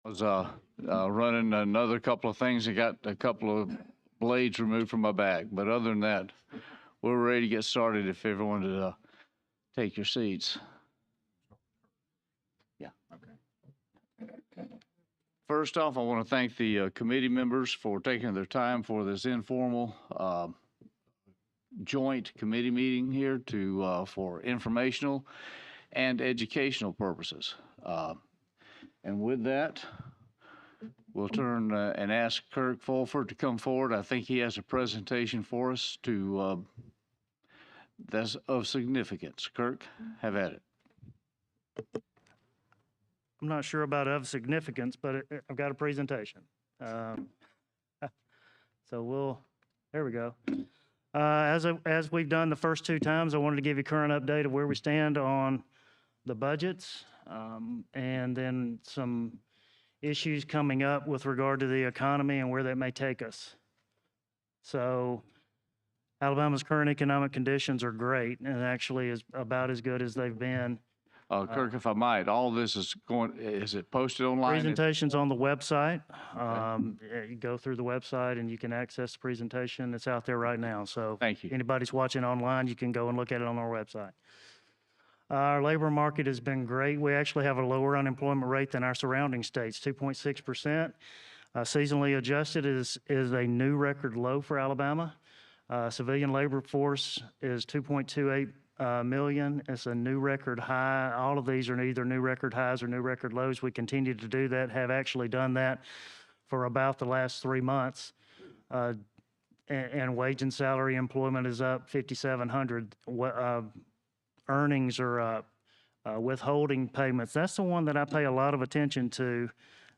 Was running another couple of things and got a couple of blades removed from my back. But other than that, we're ready to get started if everyone would take your seats. Yeah. Okay. First off, I want to thank the committee members for taking their time for this informal joint committee meeting here to for informational and educational purposes. And with that, we'll turn and ask Kirk Fulford to come forward. I think he has a presentation for us that's of significance. Kirk, have at it. I'm not sure about of significance, but I've got a presentation. So there we go. As we've done the first two times, I wanted to give you a current update of where we stand on the budgets, and then some issues coming up with regard to the economy and where that may take us. So Alabama's current economic conditions are great and actually is about as good as they've been. Kirk, if I might, all this is it posted online? Presentation's on the website. You go through the website and you can access the presentation. It's out there right now. So thank you. Anybody's watching online, you can go and look at it on our website. Our labor market has been great. We actually have a lower unemployment rate than our surrounding states, 2.6%. Seasonally adjusted is a new record low for Alabama. Civilian labor force is 2.28 million. It's a new record high. All of these are either new record highs or new record lows. We continue to do that, have actually done that for about the last 3 months. And wage and salary employment is up 5,700. Earnings are up. Withholding payments, that's the one that I pay a lot of attention to,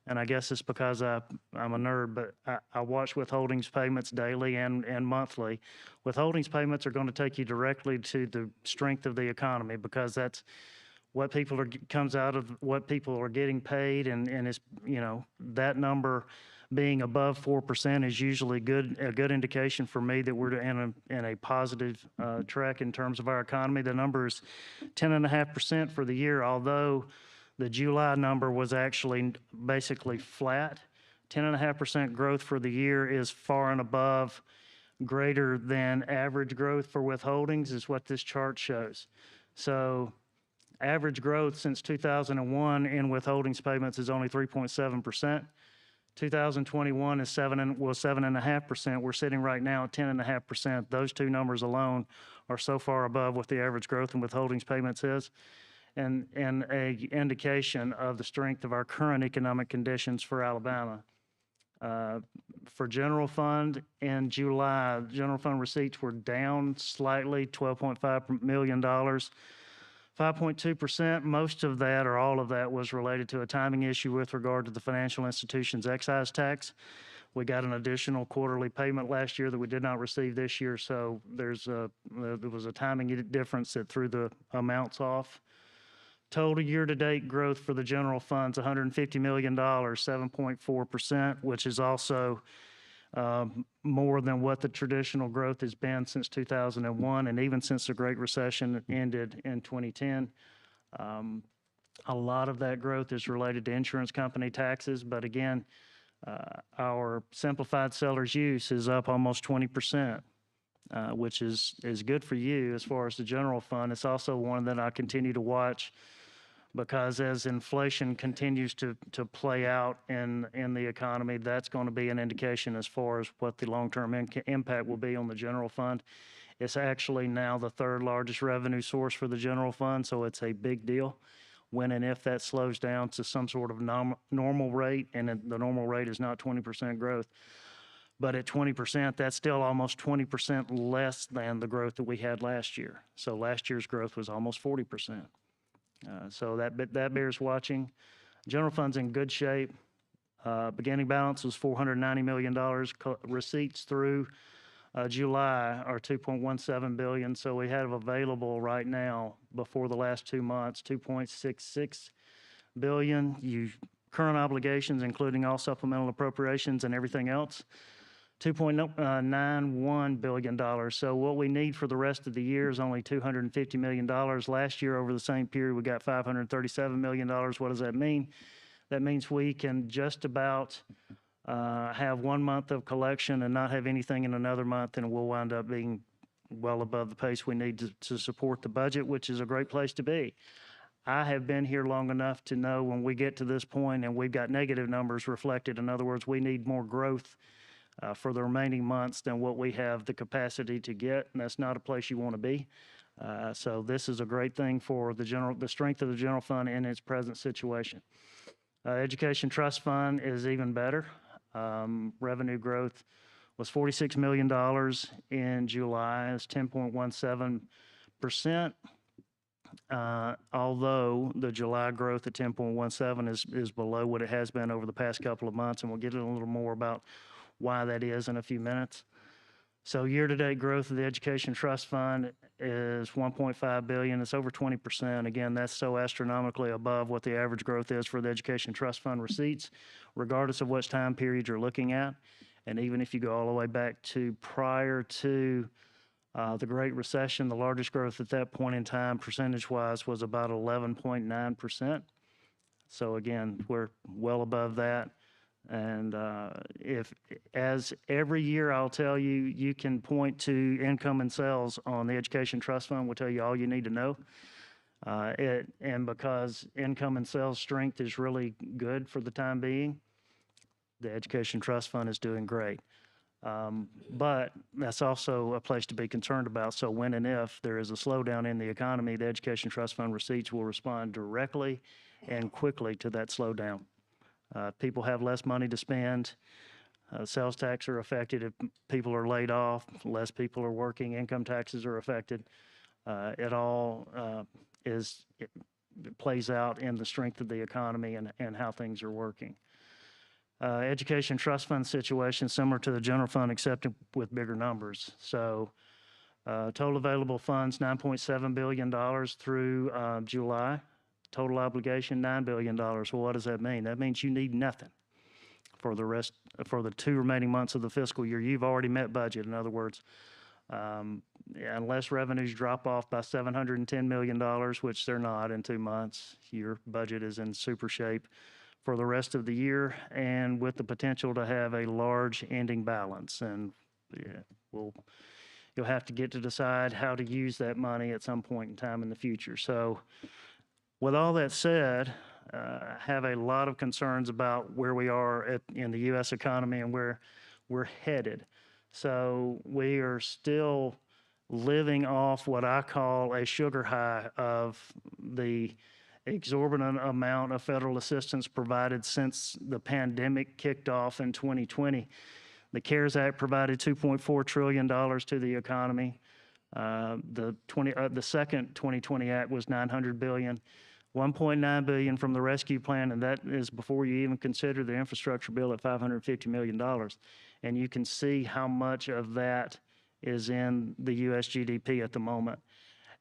and I guess it's because I'm a nerd, but I watch withholdings payments daily and monthly. Withholdings payments are going to take you directly to the strength of the economy, because that's what comes out of what people are getting paid, and it's, that number being above 4% is usually a good indication for me that we're in a positive track in terms of our economy. The number is 10.5% for the year, although the July number was actually basically flat. 10.5% growth for the year is far and above greater than average growth for withholdings, is what this chart shows. So average growth since 2001 in withholdings payments is only 3.7%. 2021 was 7.5%. We're sitting right now at 10.5%. Those two numbers alone are so far above what the average growth in withholdings payments is, and a indication of the strength of our current economic conditions for Alabama. For general fund in July, general fund receipts were down slightly, $12.5 million. 5.2%, most of that or all of that was related to a timing issue with regard to the financial institution's excise tax. We got an additional quarterly payment last year that we did not receive this year, so there was a timing difference that threw the amounts off. Total year-to-date growth for the general funds, $150 million, 7.4%, which is also more than what the traditional growth has been since 2001, and even since the Great Recession ended in 2010. A lot of that growth is related to insurance company taxes, but again, our simplified seller's use is up almost 20%, which is good for you as far as the general fund. It's also one that I continue to watch, because as inflation continues to play out in the economy, that's going to be an indication as far as what the long-term impact will be on the general fund. It's actually now the third largest revenue source for the general fund, so it's a big deal when and if that slows down to some sort of normal rate, and the normal rate is not 20% growth. But at 20%, that's still almost 20% less than the growth that we had last year. So last year's growth was almost 40%. So that bears watching. General fund's in good shape. Beginning balance was $490 million. Receipts through July are $2.17 billion. So we have available right now, before the last 2 months, $2.66 billion. Current obligations, including all supplemental appropriations and everything else, $2.91 billion. So what we need for the rest of the year is only $250 million. Last year, over the same period, we got $537 million. What does that mean? that means we can just about have 1 month of collection and not have anything in another month, and we'll wind up being well above the pace we need to support the budget, which is a great place to be. I have been here long enough to know when we get to this point and we've got negative numbers reflected, in other words, we need more growth for the remaining months than what we have the capacity to get, and that's not a place you want to be. So this is a great thing for the strength of the general fund in its present situation. Education trust fund is even better. Revenue growth was $46 million in July. It's 10.17%. Although the July growth at 10.17 is below what it has been over the past couple of months, and we'll get a little more about why that is in a few minutes. So year-to-date growth of the Education Trust Fund is $1.5 billion. It's over 20%. Again, that's so astronomically above what the average growth is for the Education Trust Fund receipts, regardless of which time period you're looking at. And even if you go all the way back to prior to the Great Recession, the largest growth at that point in time, percentage-wise, was about 11.9%. So again, we're well above that. And as every year I'll tell you, you can point to income and sales on the Education Trust Fund, will tell you all you need to know. And because income and sales strength is really good for the time being, the Education Trust Fund is doing great. But that's also a place to be concerned about. So when and if there is a slowdown in the economy, the Education Trust Fund receipts will respond directly and quickly to that slowdown. People have less money to spend. Sales tax are affected if people are laid off. Less people are working. Income taxes are affected. It all it plays out in the strength of the economy and how things are working. Education trust fund situation similar to the general fund, except with bigger numbers. So total available funds, $9.7 billion through July. Total obligation, $9 billion. Well, what does that mean? That means you need nothing for the 2 remaining months of the fiscal year. You've already met budget. In other words, unless revenues drop off by $710 million, which they're not in 2 months, your budget is in super shape for the rest of the year, and with the potential to have a large ending balance. And you'll have to get to decide how to use that money at some point in time in the future. So with all that said, I have a lot of concerns about where we are in the U.S. economy and where we're headed. So we are still living off what I call a sugar high of the exorbitant amount of federal assistance provided since the pandemic kicked off in 2020. The CARES Act provided $2.4 trillion to the economy. The second 2020 Act was $900 billion. $1.9 billion from the rescue plan, and that is before you even consider the infrastructure bill at $550 million. And you can see how much of that is in the U.S. GDP at the moment.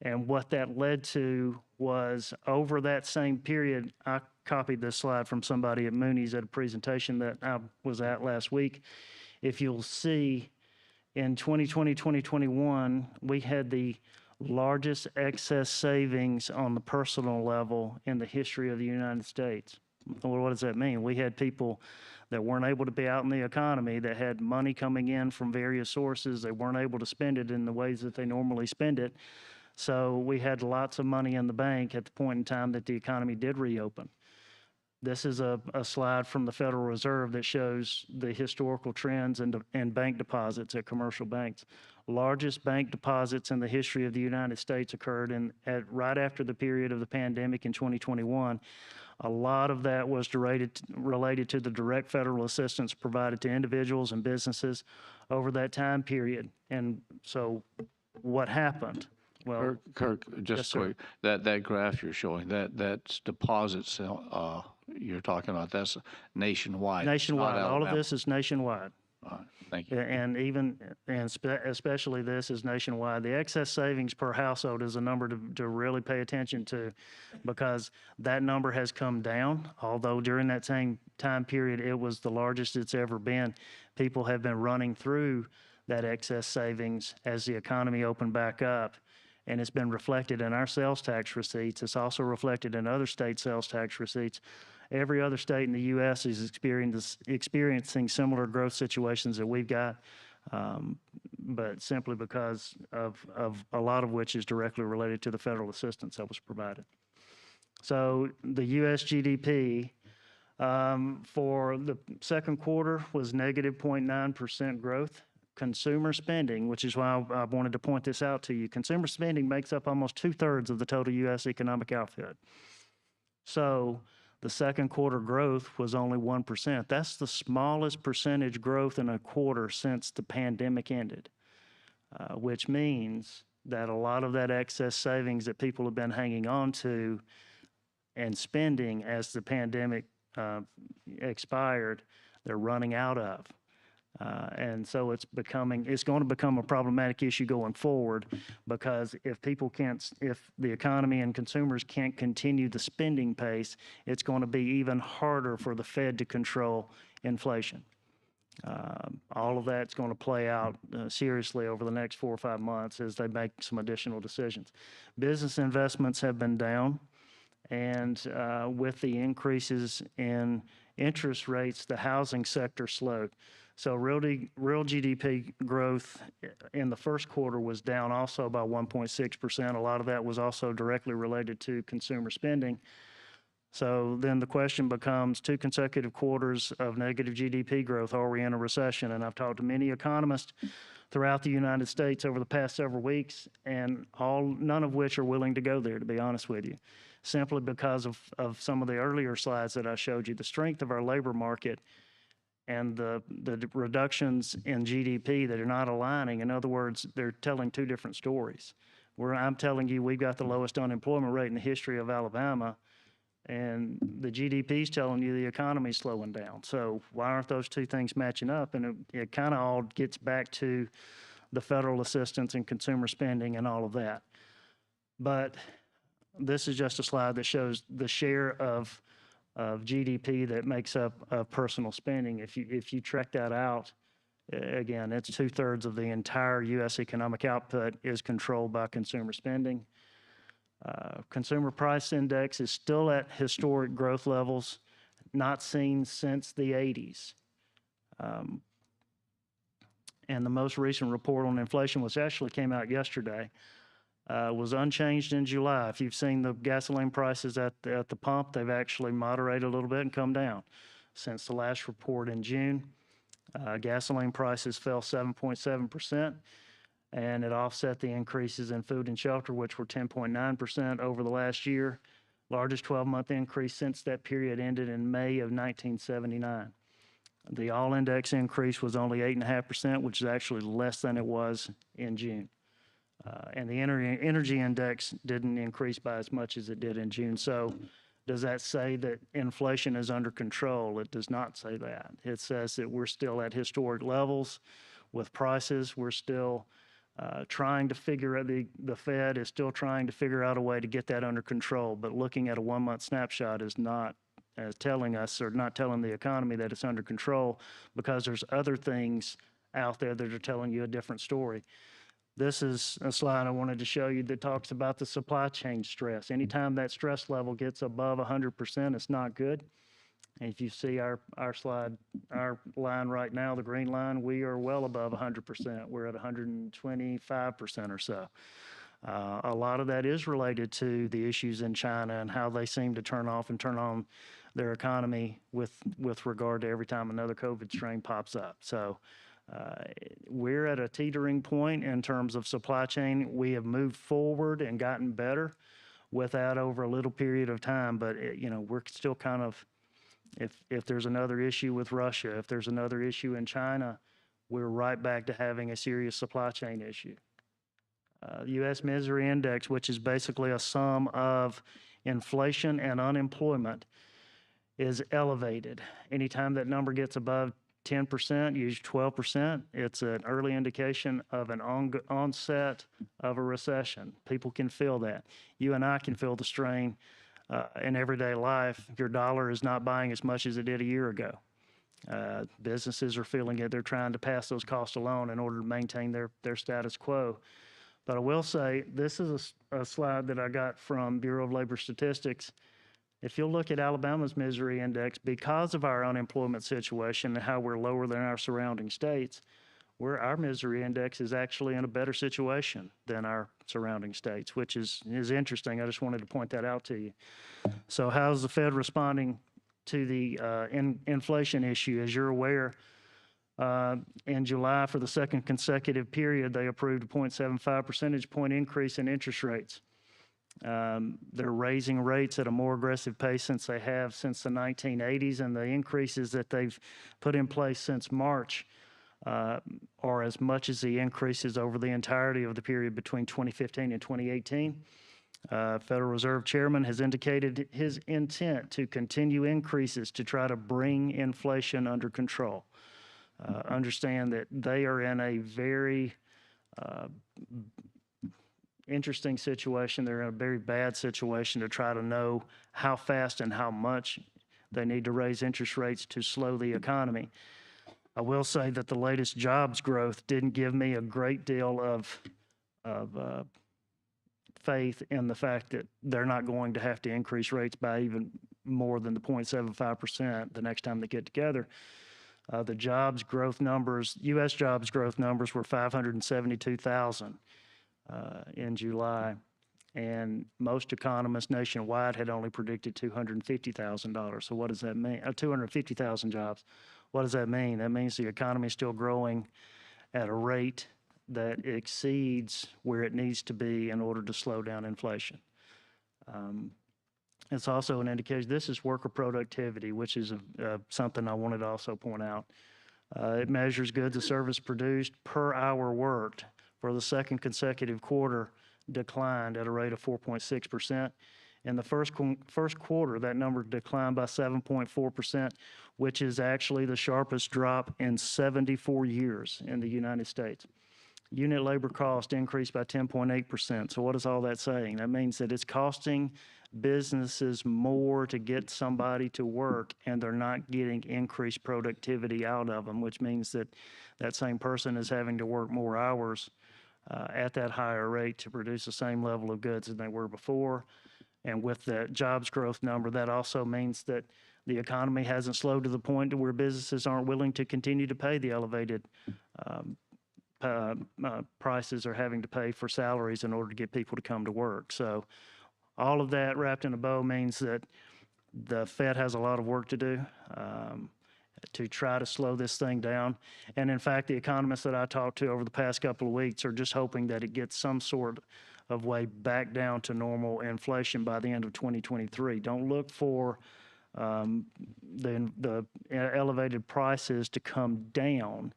And what that led to was, over that same period, I copied this slide from somebody at Mooney's at a presentation that I was at last week. If you'll see, in 2020, 2021, we had the largest excess savings on the personal level in the history of the United States. Well, what does that mean? We had people that weren't able to be out in the economy, that had money coming in from various sources. They weren't able to spend it in the ways that they normally spend it. So we had lots of money in the bank at the point in time that the economy did reopen. This is a slide from the Federal Reserve that shows the historical trends in bank deposits at commercial banks. Largest bank deposits in the history of the United States occurred right after the period of the pandemic in 2021. A lot of that was related to the direct federal assistance provided to individuals and businesses over that time period. And so what happened? Well, Kirk, just yes, sir. quick, that graph you're showing, that's deposits you're talking about, that's nationwide. Nationwide. All of this is nationwide. Thank you. And especially this is nationwide. The excess savings per household is a number to really pay attention to, because that number has come down, although during that same time period it was the largest it's ever been. People have been running through that excess savings as the economy opened back up, and it's been reflected in our sales tax receipts. It's also reflected in other state sales tax receipts. Every other state in the U.S. is experiencing similar growth situations that we've got, but simply because of a lot of which is directly related to the federal assistance that was provided. So the U.S. GDP for the second quarter was negative 0.9% growth. Consumer spending, which is why I wanted to point this out to you, consumer spending makes up almost 2/3 of the total U.S. economic output. So the second quarter growth was only 1%. That's the smallest percentage growth in a quarter since the pandemic ended, which means that a lot of that excess savings that people have been hanging on to and spending as the pandemic expired, they're running out of. And so it's going to become a problematic issue going forward, because if the economy and consumers can't continue the spending pace, it's going to be even harder for the Fed to control inflation. All of that's going to play out seriously over the next 4 or 5 months as they make some additional decisions. Business investments have been down, and with the increases in interest rates, the housing sector slowed. So real GDP growth in the first quarter was down also by 1.6%. A lot of that was also directly related to consumer spending. So then the question becomes, 2 consecutive quarters of negative GDP growth, are we in a recession? And I've talked to many economists throughout the United States over the past several weeks, and none of which are willing to go there, to be honest with you, simply because of some of the earlier slides that I showed you, the strength of our labor market and the reductions in GDP that are not aligning. In other words, they're telling 2 different stories. Where I'm telling you we've got the lowest unemployment rate in the history of Alabama, and the GDP is telling you the economy is slowing down. So why aren't those 2 things matching up? And it kind of all gets back to the federal assistance and consumer spending and all of that. But this is just a slide that shows the share of GDP that makes up personal spending. If you track that out, again, it's 2/3 of the entire U.S. economic output is controlled by consumer spending. Consumer price index is still at historic growth levels not seen since the 80s. And the most recent report on inflation, which actually came out yesterday, was unchanged in July. If you've seen the gasoline prices at the pump, they've actually moderated a little bit and come down. Since the last report in June, gasoline prices fell 7.7%, and it offset the increases in food and shelter, which were 10.9% over the last year. Largest 12-month increase since that period ended in May of 1979. The all-index increase was only 8.5%, which is actually less than it was in June. And the energy index didn't increase by as much as it did in June. So does that say that inflation is under control? It does not say that. It says that we're still at historic levels with prices. We're still trying to figure out, the Fed is still trying to figure out a way to get that under control. But looking at a 1-month snapshot is not telling us, or not telling the economy that it's under control, because there's other things out there that are telling you a different story. This is a slide I wanted to show you that talks about the supply chain stress. Anytime that stress level gets above 100%, it's not good. And if you see our slide, our line right now, the green line, we are well above 100%. We're at 125% or so. A lot of that is related to the issues in China and how they seem to turn off and turn on their economy with regard to every time another COVID strain pops up. So we're at a teetering point in terms of supply chain. We have moved forward and gotten better with that over a little period of time, but we're still kind of, if there's another issue with Russia, if there's another issue in China, we're right back to having a serious supply chain issue. U.S. Misery Index, which is basically a sum of inflation and unemployment, is elevated. Anytime that number gets above 10%, usually 12%, it's an early indication of an onset of a recession. People can feel that. You and I can feel the strain in everyday life. Your dollar is not buying as much as it did a year ago. Businesses are feeling it. They're trying to pass those costs along in order to maintain their status quo. But I will say, this is a slide that I got from Bureau of Labor Statistics. If you'll look at Alabama's misery index, because of our unemployment situation and how we're lower than our surrounding states, our misery index is actually in a better situation than our surrounding states, which is interesting. I just wanted to point that out to you. So how's the Fed responding to the inflation issue? As you're aware, in July, for the second consecutive period, they approved a 0.75 percentage point increase in interest rates. They're raising rates at a more aggressive pace since they have since the 1980s, and the increases that they've put in place since March are as much as the increases over the entirety of the period between 2015 and 2018. Federal Reserve Chairman has indicated his intent to continue increases to try to bring inflation under control. Understand that they are in a very interesting situation. They're in a very bad situation to try to know how fast and how much they need to raise interest rates to slow the economy. I will say that the latest jobs growth didn't give me a great deal of faith in the fact that they're not going to have to increase rates by even more than the 0.75% the next time they get together. The jobs growth numbers, U.S. jobs growth numbers were 572,000 in July, and most economists nationwide had only predicted $250,000. So what does that mean? 250,000 jobs. What does that mean? That means the economy is still growing at a rate that exceeds where it needs to be in order to slow down inflation. It's also an indication, this is worker productivity, which is something I wanted to also point out. It measures goods and service produced per hour worked for the second consecutive quarter, declined at a rate of 4.6%. In the first quarter, that number declined by 7.4%, which is actually the sharpest drop in 74 years in the United States. Unit labor cost increased by 10.8%. So what is all that saying? That means that it's costing businesses more to get somebody to work, and they're not getting increased productivity out of them, which means that that same person is having to work more hours at that higher rate to produce the same level of goods as they were before. And with that jobs growth number, that also means that the economy hasn't slowed to the point to where businesses aren't willing to continue to pay the elevated prices they're having to pay for salaries in order to get people to come to work. So all of that wrapped in a bow means that the Fed has a lot of work to do to try to slow this thing down. And in fact, the economists that I talked to over the past couple of weeks are just hoping that it gets some sort of way back down to normal inflation by the end of 2023. Don't look for the elevated prices to come down.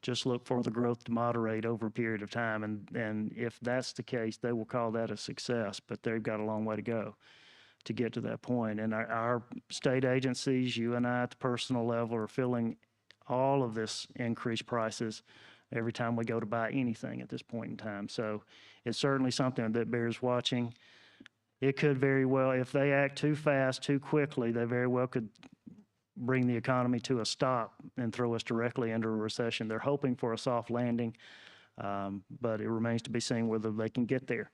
Just look for the growth to moderate over a period of time. And if that's the case, they will call that a success, but they've got a long way to go to get to that point. And our state agencies, you and I at the personal level, are feeling all of this increased prices every time we go to buy anything at this point in time. So it's certainly something that bears watching. It could very well, if they act too fast, too quickly, they very well could bring the economy to a stop and throw us directly into a recession. They're hoping for a soft landing, but it remains to be seen whether they can get there.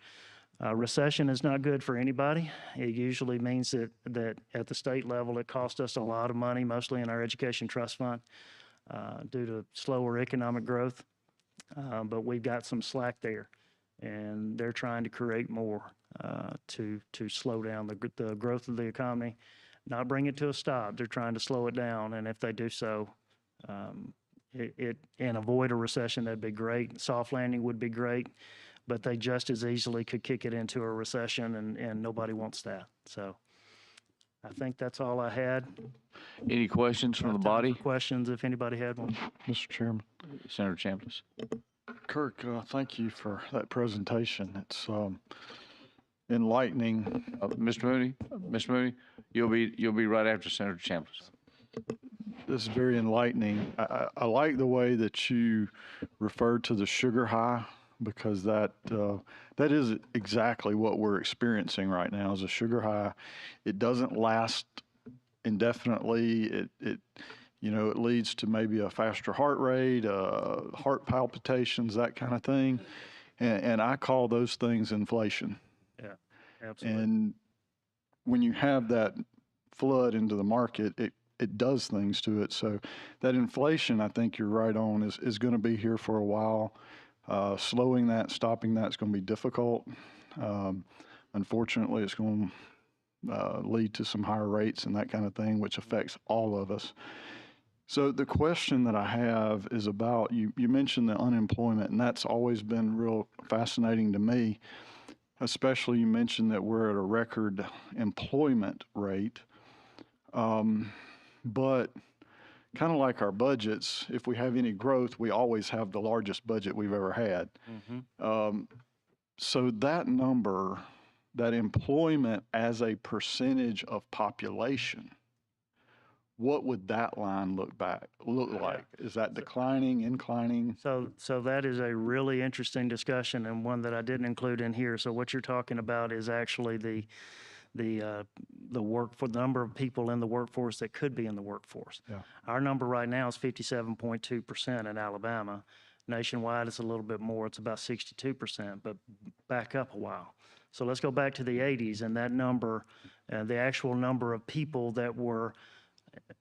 Recession is not good for anybody. It usually means that at the state level, it costs us a lot of money, mostly in our education trust fund, due to slower economic growth. But we've got some slack there, and they're trying to create more to slow down the growth of the economy, not bring it to a stop. They're trying to slow it down, and if they do so, and avoid a recession, that'd be great. Soft landing would be great, but they just as easily could kick it into a recession, and nobody wants that. So I think that's all I had. Any questions from the body? Questions, if anybody had one. Mr. Chairman. Senator Chambliss. Kirk, thank you for that presentation. It's enlightening. Mr. Mooney, you'll be right after Senator Chambliss. This is very enlightening. I like the way that you referred to the sugar high, because that is exactly what we're experiencing right now, is a sugar high. It doesn't last indefinitely. It leads to maybe a faster heart rate, heart palpitations, that kind of thing. And I call those things inflation. Yeah, absolutely. And when you have that flood into the market, it does things to it. So that inflation, I think you're right on, is going to be here for a while. Slowing that, stopping that is going to be difficult. Unfortunately, it's going to lead to some higher rates and that kind of thing, which affects all of us. So the question that I have is about, you mentioned the unemployment, and that's always been real fascinating to me, especially you mentioned that we're at a record employment rate. But kind of like our budgets, if we have any growth, we always have the largest budget we've ever had. So that number, that employment as a percentage of population, what would that line look like? Is that declining, inclining? So that is a really interesting discussion and one that I didn't include in here. So what you're talking about is actually the number of people in the workforce that could be in the workforce. Yeah. Our number right now is 57.2% in Alabama. Nationwide, it's a little bit more. It's about 62%, but back up a while. So let's go back to the 80s, and that number, the actual number of people that were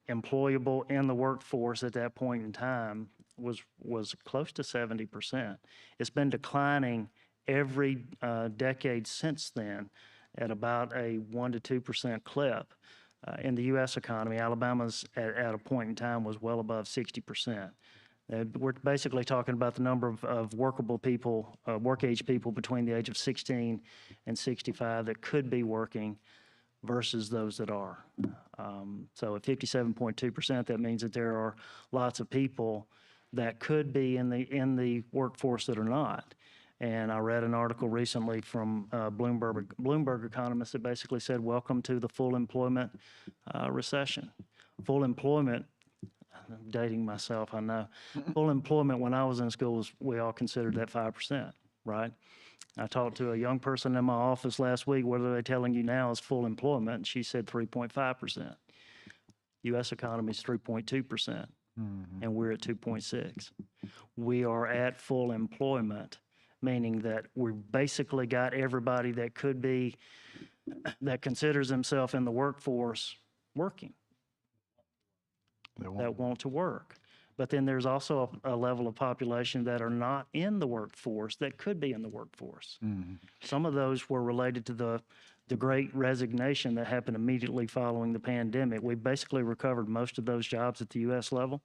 employable in the workforce at that point in time was close to 70%. It's been declining every decade since then at about a 1 to 2% clip. In the U.S. economy, Alabama's at a point in time was well above 60%. We're basically talking about the number of workable people, work-age people between the age of 16 and 65 that could be working versus those that are. So at 57.2%, that means that there are lots of people that could be in the workforce that are not. And I read an article recently from Bloomberg economists that basically said, welcome to the full employment recession. Full employment, I'm dating myself, I know. Full employment when I was in school, we all considered that 5%, right? I talked to a young person in my office last week, what are they telling you now is full employment? And she said 3.5%. U.S. economy is 3.2%, and we're at 2.6. We are at full employment, meaning that we basically got everybody that could be, that considers himself in the workforce working, that want to work. But then there's also a level of population that are not in the workforce that could be in the workforce. Some of those were related to the great resignation that happened immediately following the pandemic. We basically recovered most of those jobs at the U.S. level,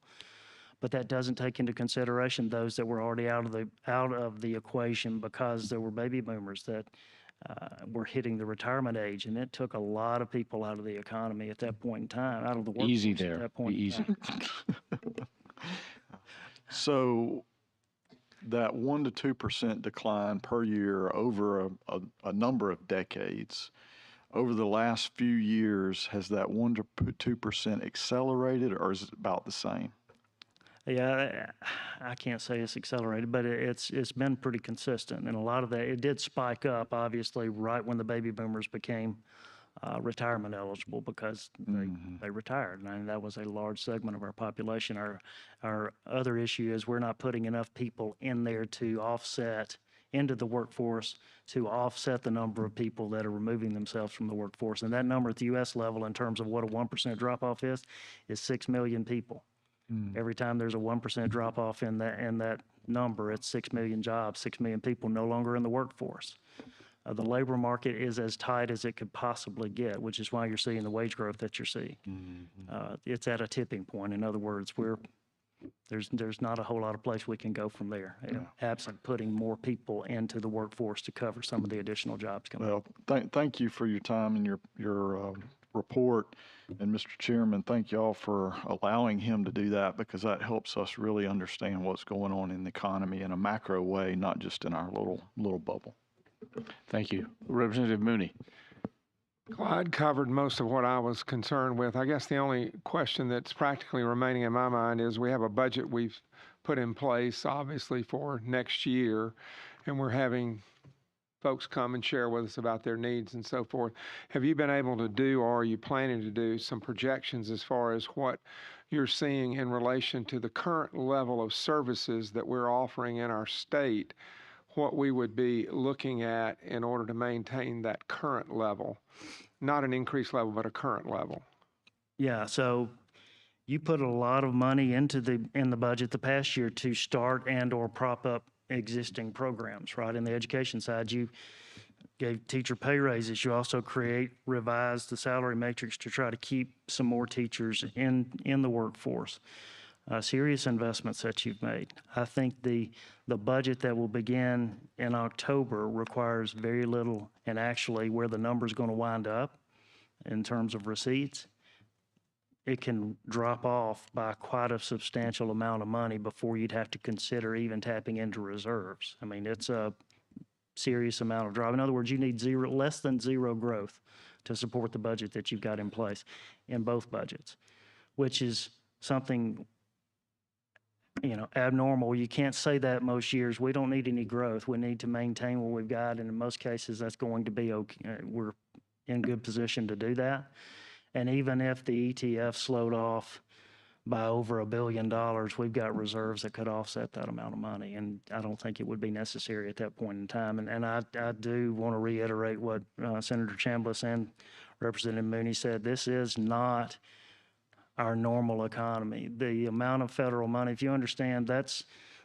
but that doesn't take into consideration those that were already out of the equation because there were baby boomers that were hitting the retirement age, and it took a lot of people out of the economy at that point in time, out of the workforce Easy at there. that point. Be easy. So that 1 to 2% decline per year over a number of decades, over the last few years, has that 1 to 2% accelerated, or is it about the same? Yeah, I can't say it's accelerated, but it's been pretty consistent. And a lot of that, it did spike up, obviously, right when the baby boomers became retirement eligible because they retired. And I mean, that was a large segment of our population. Our other issue is we're not putting enough people in there to offset into the workforce to offset the number of people that are removing themselves from the workforce. And that number at the U.S. level in terms of what a 1% drop-off is 6 million people. Every time there's a 1% drop-off in that number, it's 6 million jobs, 6 million people no longer in the workforce. The labor market is as tight as it could possibly get, which is why you're seeing the wage growth that you're seeing. It's at a tipping point. In other words, there's not a whole lot of place we can go from there, absent putting more people into the workforce to cover some of the additional jobs coming. Well, thank you for your time and your report. And Mr. Chairman, thank y'all for allowing him to do that, because that helps us really understand what's going on in the economy in a macro way, not just in our little bubble. Thank you. Representative Mooney. Clyde covered most of what I was concerned with. I guess the only question that's practically remaining in my mind is we have a budget we've put in place, obviously, for next year, and we're having folks come and share with us about their needs and so forth. Have you been able to do, or are you planning to do, some projections as far as what you're seeing in relation to the current level of services that we're offering in our state, what we would be looking at in order to maintain that current level? Not an increased level, but a current level. Yeah, so you put a lot of money in the budget the past year to start and or prop up existing programs, right? In the education side, you gave teacher pay raises. You also revised the salary matrix to try to keep some more teachers in the workforce. Serious investments that you've made. I think the budget that will begin in October requires very little, and actually where the number's going to wind up in terms of receipts, it can drop off by quite a substantial amount of money before you'd have to consider even tapping into reserves. I mean, it's a serious amount of drop. In other words, you need less than zero growth to support the budget that you've got in place in both budgets, which is something, abnormal. You can't say that most years. We don't need any growth. We need to maintain what we've got, and in most cases, that's going to be okay. We're in good position to do that. And even if the ETF slowed off by over $1 billion, we've got reserves that could offset that amount of money. And I don't think it would be necessary at that point in time. And I do want to reiterate what Senator Chambliss and Representative Mooney said. This is not our normal economy. The amount of federal money, if you understand, that's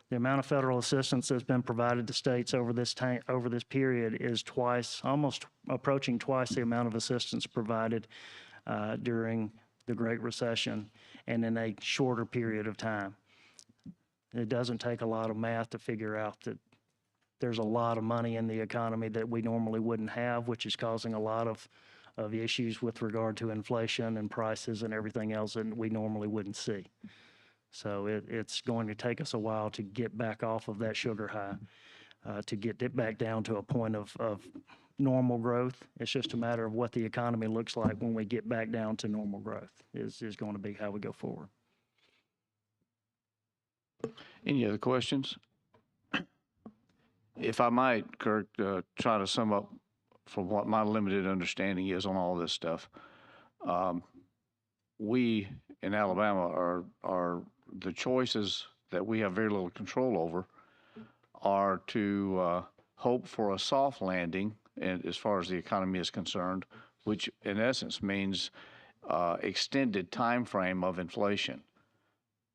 the amount of federal assistance that's been provided to states over this period is almost approaching twice the amount of assistance provided during the Great Recession and in a shorter period of time. It doesn't take a lot of math to figure out that there's a lot of money in the economy that we normally wouldn't have, which is causing a lot of issues with regard to inflation and prices and everything else that we normally wouldn't see. So it's going to take us a while to get back off of that sugar high, to get it back down to a point of normal growth. It's just a matter of what the economy looks like when we get back down to normal growth is going to be how we go forward. Any other questions? If I might, Kirk, try to sum up from what my limited understanding is on all this stuff. We in Alabama are the choices that we have very little control over are to hope for a soft landing, and as far as the economy is concerned, which in essence means extended time frame of inflation.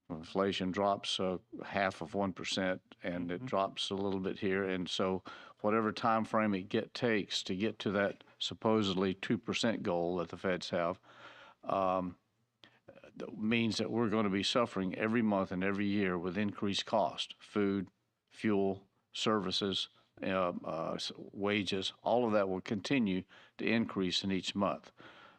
Inflation drops 0.5%, and it drops a little bit here, and so whatever time frame it takes to get to that supposedly 2% goal that the feds have, means that we're going to be suffering every month and every year with increased cost, food, fuel, services, wages. All of that will continue to increase in each month.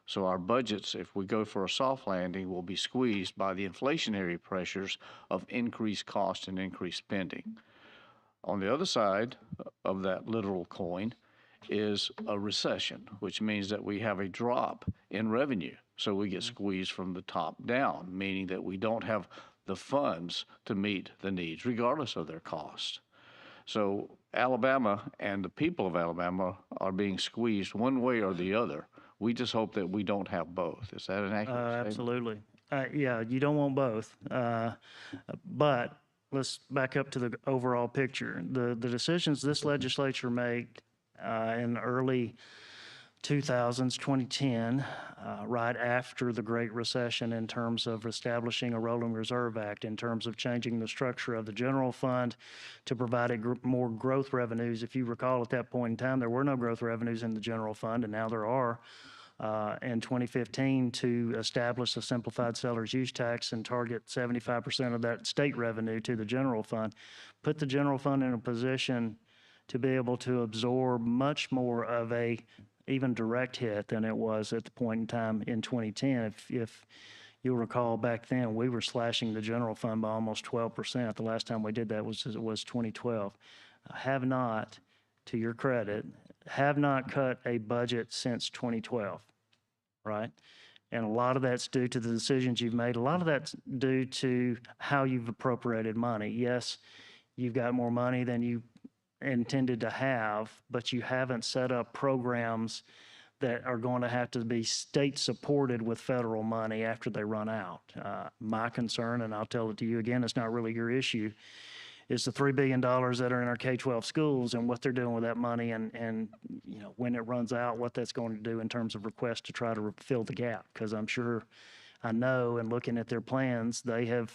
So our budgets, if we go for a soft landing, will be squeezed by the inflationary pressures of increased cost and increased spending. On the other side of that literal coin is a recession, which means that we have a drop in revenue. So we get squeezed from the top down, meaning that we don't have the funds to meet the needs, regardless of their cost. So Alabama and the people of Alabama are being squeezed one way or the other. We just hope that we don't have both. Is that an accurate statement? Absolutely. Yeah, you don't want both. But let's back up to the overall picture. The decisions this legislature made in the early 2000s, 2010, right after the Great Recession, in terms of establishing a rolling reserve act, in terms of changing the structure of the general fund to provide more growth revenues. If you recall, at that point in time, there were no growth revenues in the general fund, and now there are. In 2015, to establish a simplified seller's use tax and target 75% of that state revenue to the general fund, put the general fund in a position to be able to absorb much more of a even direct hit than it was at the point in time in 2010. If you'll recall, back then we were slashing the general fund by almost 12%. The last time we did that was 2012. Have not, to your credit, have not cut a budget since 2012, right? And a lot of that's due to the decisions you've made. A lot of that's due to how you've appropriated money. Yes, you've got more money than you intended to have, but you haven't set up programs that are going to have to be state supported with federal money after they run out. My concern, and I'll tell it to you again, it's not really your issue, is the $3 billion that are in our K-12 schools and what they're doing with that money and when it runs out, what that's going to do in terms of requests to try to fill the gap. Because I know, and looking at their plans, they have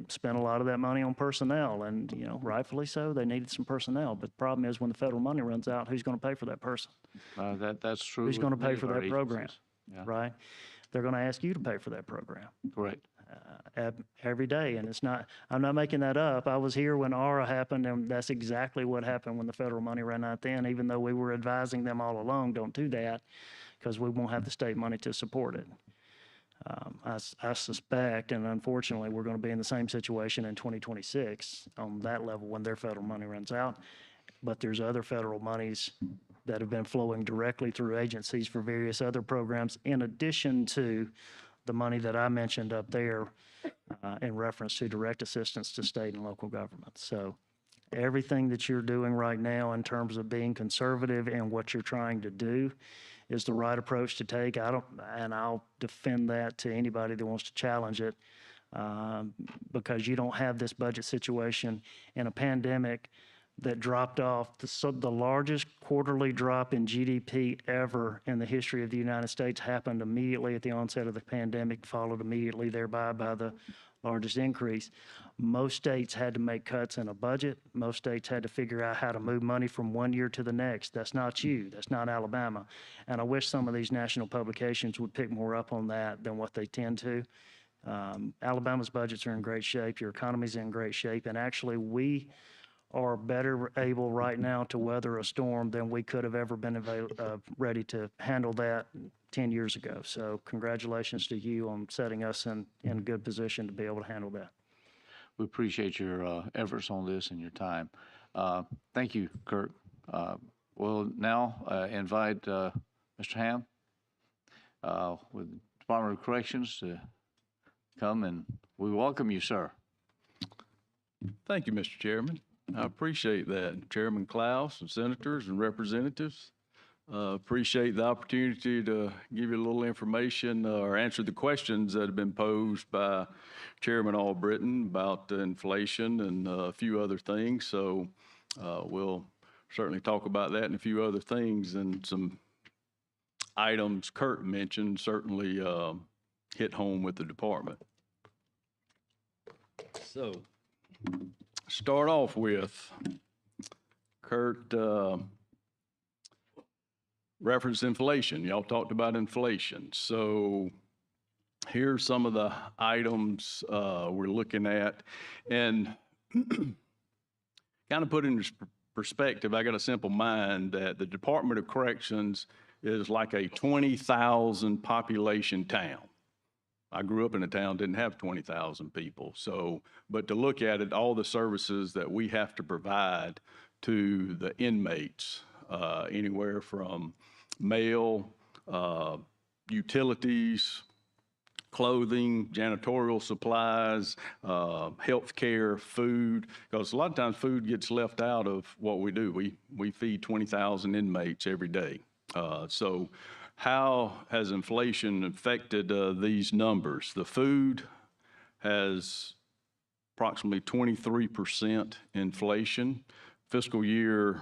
spent a lot of that money on personnel, and rightfully so. They needed some personnel, but the problem is when the federal money runs out, who's going to pay for that person? That's true. Who's with going to pay many for of our that program? agencies. Yeah, Right? They're going to ask you to pay for that program correct. every day, and I'm not making that up. I was here when ARA happened, and that's exactly what happened when the federal money ran out then, even though we were advising them all along, don't do that, because we won't have the state money to support it. I suspect, and unfortunately, we're going to be in the same situation in 2026 on that level when their federal money runs out. But there's other federal monies that have been flowing directly through agencies for various other programs, in addition to the money that I mentioned up there in reference to direct assistance to state and local governments. So everything that you're doing right now in terms of being conservative in what you're trying to do is the right approach to take. I'll defend that to anybody that wants to challenge it, because you don't have this budget situation in a pandemic that dropped off. The largest quarterly drop in GDP ever in the history of the United States happened immediately at the onset of the pandemic, followed immediately thereby by the largest increase. Most states had to make cuts in a budget. Most states had to figure out how to move money from one year to the next. That's not you. That's not Alabama. And I wish some of these national publications would pick more up on that than what they tend to. Alabama's budgets are in great shape. Your economy's in great shape. And actually, we are better able right now to weather a storm than we could have ever been ready to handle that 10 years ago. So congratulations to you on setting us in a good position to be able to handle that. We appreciate your efforts on this and your time. Thank you, Kirk. We'll now invite Mr. Hamm with the Department of Corrections to come, and we welcome you, sir. Thank you, Mr. Chairman. I appreciate that. Chairman Klaus and senators and representatives. Appreciate the opportunity to give you a little information or answer the questions that have been posed by Chairman Albritton about inflation and a few other things. So we'll certainly talk about that and a few other things, and some items Kurt mentioned certainly hit home with the department. So start off with Kurt referenced inflation. Y'all talked about inflation. So here's some of the items we're looking at, and kind of put in perspective. I got a simple mind that the Department of Corrections is like a 20,000 population town. I grew up in a town, didn't have 20,000 people. So, but to look at it, all the services that we have to provide to the inmates, anywhere from mail, utilities, clothing, janitorial supplies, health care, food, because a lot of times food gets left out of what we do. We feed 20,000 inmates every day. So how has inflation affected these numbers? The food has approximately 23% inflation. Fiscal year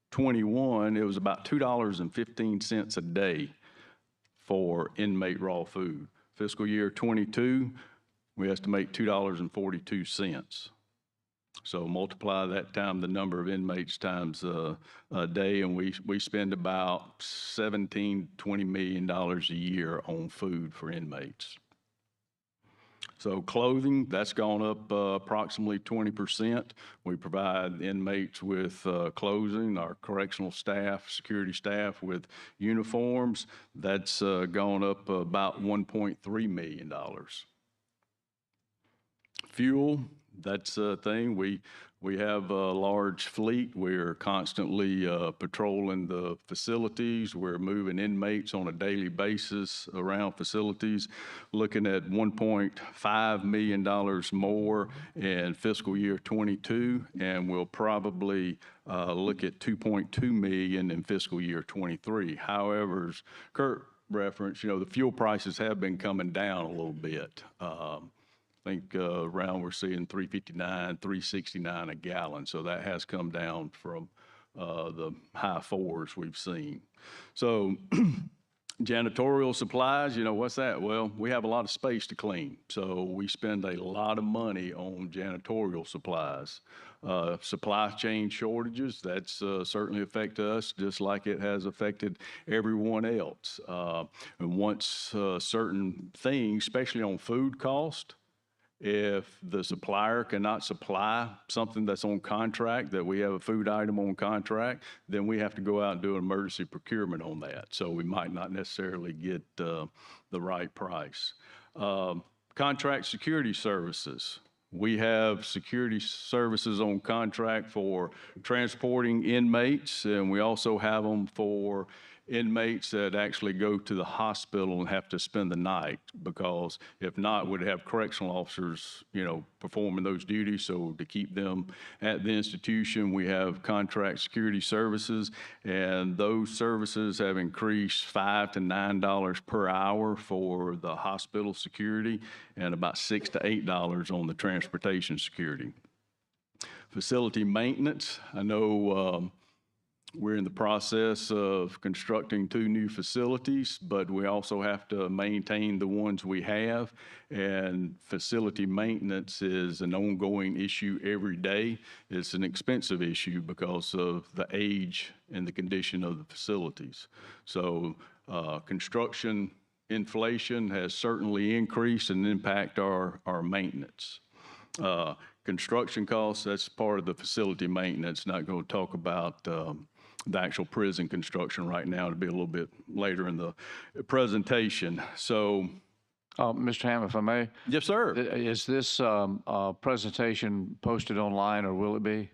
21, it was about $2.15 a day for inmate raw food. Fiscal year 22, we estimate $2.42. So multiply that time the number of inmates times a day, and we spend about $17–20 million a year on food for inmates. So clothing, that's gone up approximately 20%. We provide inmates with clothing, our correctional staff, security staff with uniforms. That's gone up about $1.3 million. Fuel, that's a thing. We have a large fleet. We're constantly patrolling the facilities. We're moving inmates on a daily basis around facilities, looking at $1.5 million more in fiscal year 22, and we'll probably look at $2.2 million in fiscal year 23. However, as Kurt referenced, the fuel prices have been coming down a little bit. I think around we're seeing 359, 369 a gallon. So that has come down from the high fours we've seen. So janitorial supplies, what's that? Well, we have a lot of space to clean. So we spend a lot of money on janitorial supplies. Supply chain shortages, that's certainly affected us just like it has affected everyone else. And once certain things, especially on food cost, if the supplier cannot supply something that's on contract, that we have a food item on contract, then we have to go out and do an emergency procurement on that. So we might not necessarily get the right price. Contract security services. We have security services on contract for transporting inmates, and we also have them for inmates that actually go to the hospital and have to spend the night, because if not, we'd have correctional officers, performing those duties. So to keep them at the institution, we have contract security services, and those services have increased $5 to $9 per hour for the hospital security and about $6 to $8 on the transportation security. Facility maintenance, I know we're in the process of constructing 2 new facilities, but we also have to maintain the ones we have. And facility maintenance is an ongoing issue every day. It's an expensive issue because of the age and the condition of the facilities. So construction inflation has certainly increased and impact our maintenance. Construction costs, that's part of the facility maintenance. Not going to talk about the actual prison construction right now. It'll be a little bit later in the presentation. So, Mr. Hamm, if I may, yes, sir. is this presentation posted online, or will it be?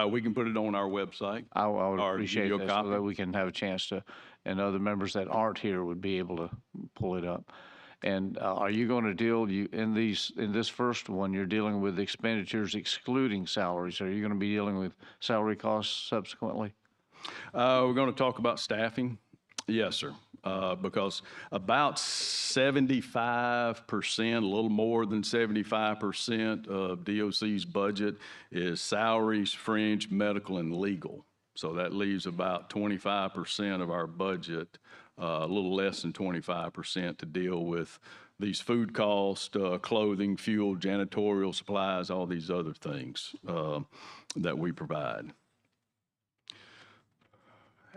We can put it on our website. I would Or appreciate give you a that, so copy. that we can have a chance to, and other members that aren't here would be able to pull it up. And are you going to deal, in this first one, you're dealing with expenditures excluding salaries. Are you going to be dealing with salary costs subsequently? We're going to talk about staffing. Yes, sir. Because about 75%, a little more than 75% of DOC's budget is salaries, fringe, medical, and legal. So that leaves about 25% of our budget, a little less than 25%, to deal with these food costs, clothing, fuel, janitorial supplies, all these other things that we provide.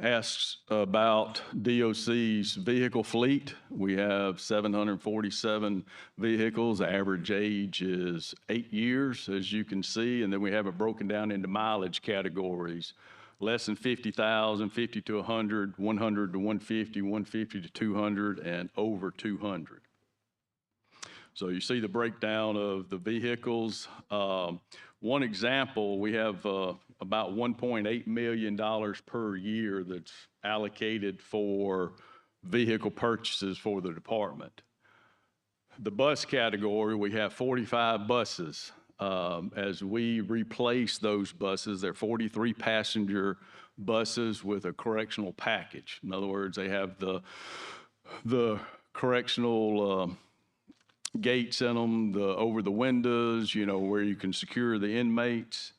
Asks about DOC's vehicle fleet. We have 747 vehicles. The average age is 8 years, as you can see, and then we have it broken down into mileage categories. Less than 50,000, 50 to 100, 100 to 150, 150 to 200, and over 200. So you see the breakdown of the vehicles. One example, we have about $1.8 million per year that's allocated for vehicle purchases for the department. The bus category, we have 45 buses. As we replace those buses, they're 43 passenger buses with a correctional package. In other words, they have the correctional gates in them, over the windows, where you can secure the inmates.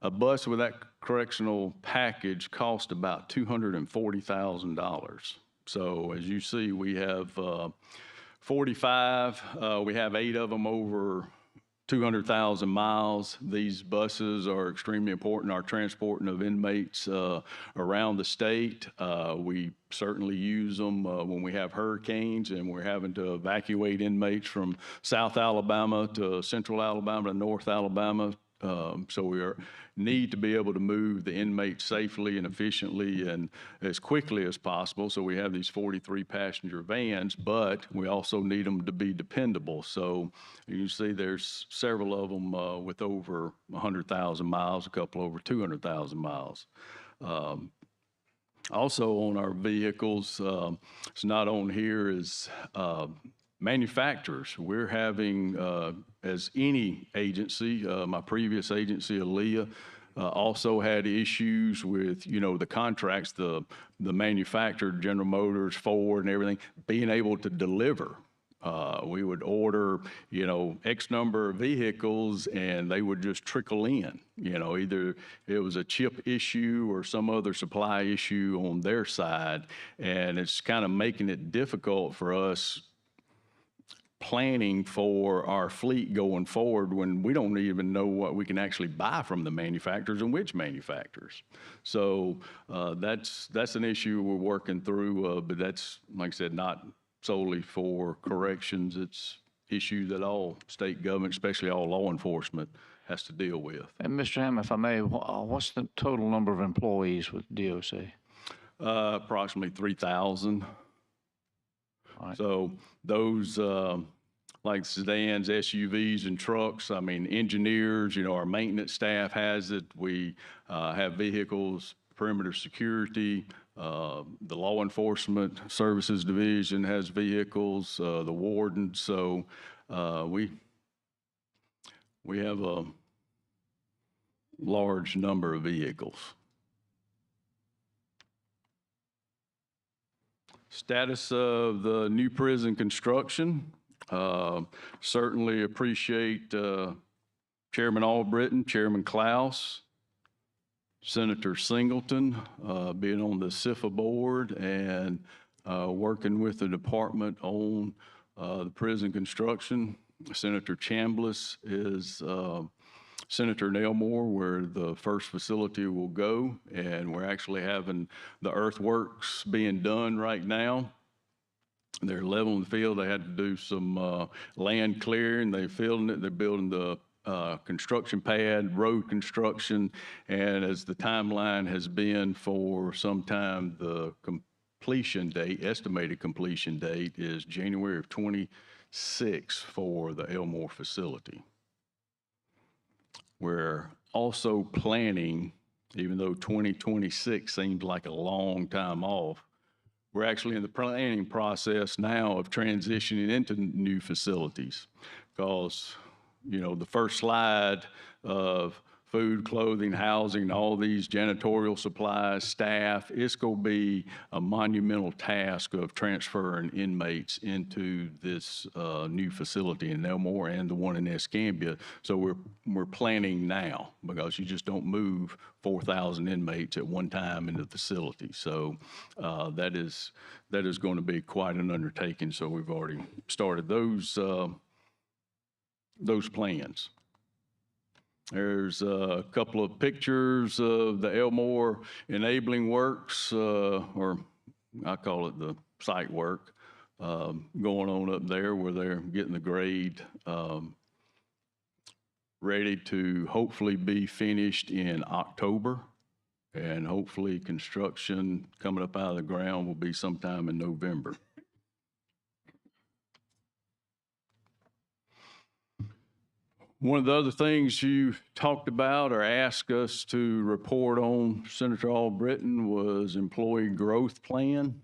A bus with that correctional package cost about $240,000. So as you see, we have 45. We have 8 of them over 200,000 miles. These buses are extremely important, our transporting of inmates around the state. We certainly use them when we have hurricanes and we're having to evacuate inmates from South Alabama to Central Alabama to North Alabama. So we need to be able to move the inmates safely and efficiently and as quickly as possible. So we have these 43 passenger vans, but we also need them to be dependable. So you can see there's several of them with over 100,000 miles, a couple over 200,000 miles. Also on our vehicles, it's not on here, is manufacturers. We're having, as any agency, my previous agency, Aaliyah, also had issues with, the contracts, the manufacturer, General Motors, Ford, and everything, being able to deliver. We would order, X number of vehicles, and they would just trickle in. Either it was a chip issue or some other supply issue on their side, and it's kind of making it difficult for us planning for our fleet going forward when we don't even know what we can actually buy from the manufacturers and which manufacturers. So that's an issue we're working through, but that's, like I said, not solely for corrections. It's issues that all state government, especially all law enforcement, has to deal with. And Mr. Hamm, if I may, what's the total number of employees with DOC? Approximately 3,000. Right. So those, like sedans, SUVs, and trucks, I mean, engineers, our maintenance staff has it. We have vehicles, perimeter security, the law enforcement services division has vehicles, the warden. So we have a large number of vehicles. Status of the new prison construction. Certainly appreciate Chairman Albritton, Chairman Klaus, Senator Singleton being on the CIFA board and working with the department on the prison construction. Senator Chambliss is Senator Nailmore, where the first facility will go, and we're actually having the earthworks being done right now. They're leveling the field. They had to do some land clearing. They're filling it. They're building the construction pad, road construction, and as the timeline has been for some time, the completion date, estimated completion date, is January of 26 for the Elmore facility. We're also planning, even though 2026 seems like a long time off, we're actually in the planning process now of transitioning into new facilities because, the first slide of food, clothing, housing, all these janitorial supplies, staff, it's going to be a monumental task of transferring inmates into this new facility in Elmore and the one in Escambia. So we're planning now because you just don't move 4,000 inmates at one time into the facility. So that is going to be quite an undertaking. So we've already started those plans. There's a couple of pictures of the Elmore enabling works, or I call it the site work, going on up there where they're getting the grade ready to hopefully be finished in October. And hopefully construction coming up out of the ground will be sometime in November. One of the other things you talked about or asked us to report on, Senator Albritton, was employee growth plan.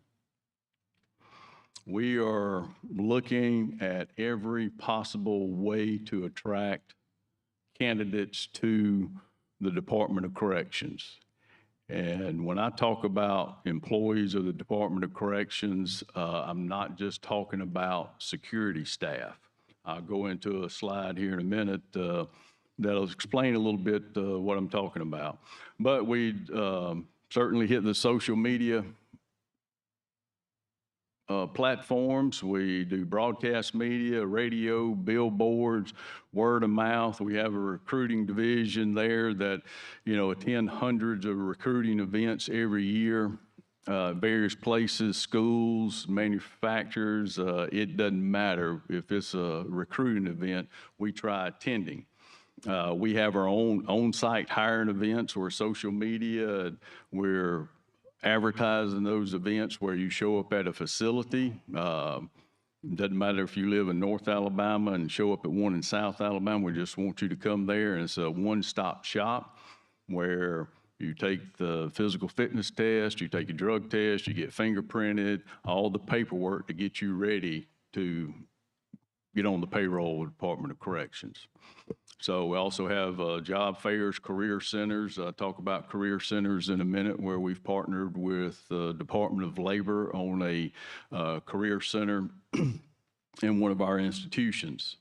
We are looking at every possible way to attract candidates to the Department of Corrections. And when I talk about employees of the Department of Corrections, I'm not just talking about security staff. I'll go into a slide here in a minute that'll explain a little bit what I'm talking about. But we certainly hit the social media platforms. We do broadcast media, radio, billboards, word of mouth. We have a recruiting division there that, attend hundreds of recruiting events every year. Various places, schools, manufacturers, it doesn't matter. If it's a recruiting event, we try attending. We have our own on-site hiring events or social media. We're advertising those events where you show up at a facility. Doesn't matter if you live in North Alabama and show up at one in South Alabama. We just want you to come there, and it's a one-stop shop where you take the physical fitness test, you take a drug test, you get fingerprinted, all the paperwork to get you ready to get on the payroll with the Department of Corrections. So we also have job fairs, career centers. I'll talk about career centers in a minute, where we've partnered with the Department of Labor on a career center in one of our institutions.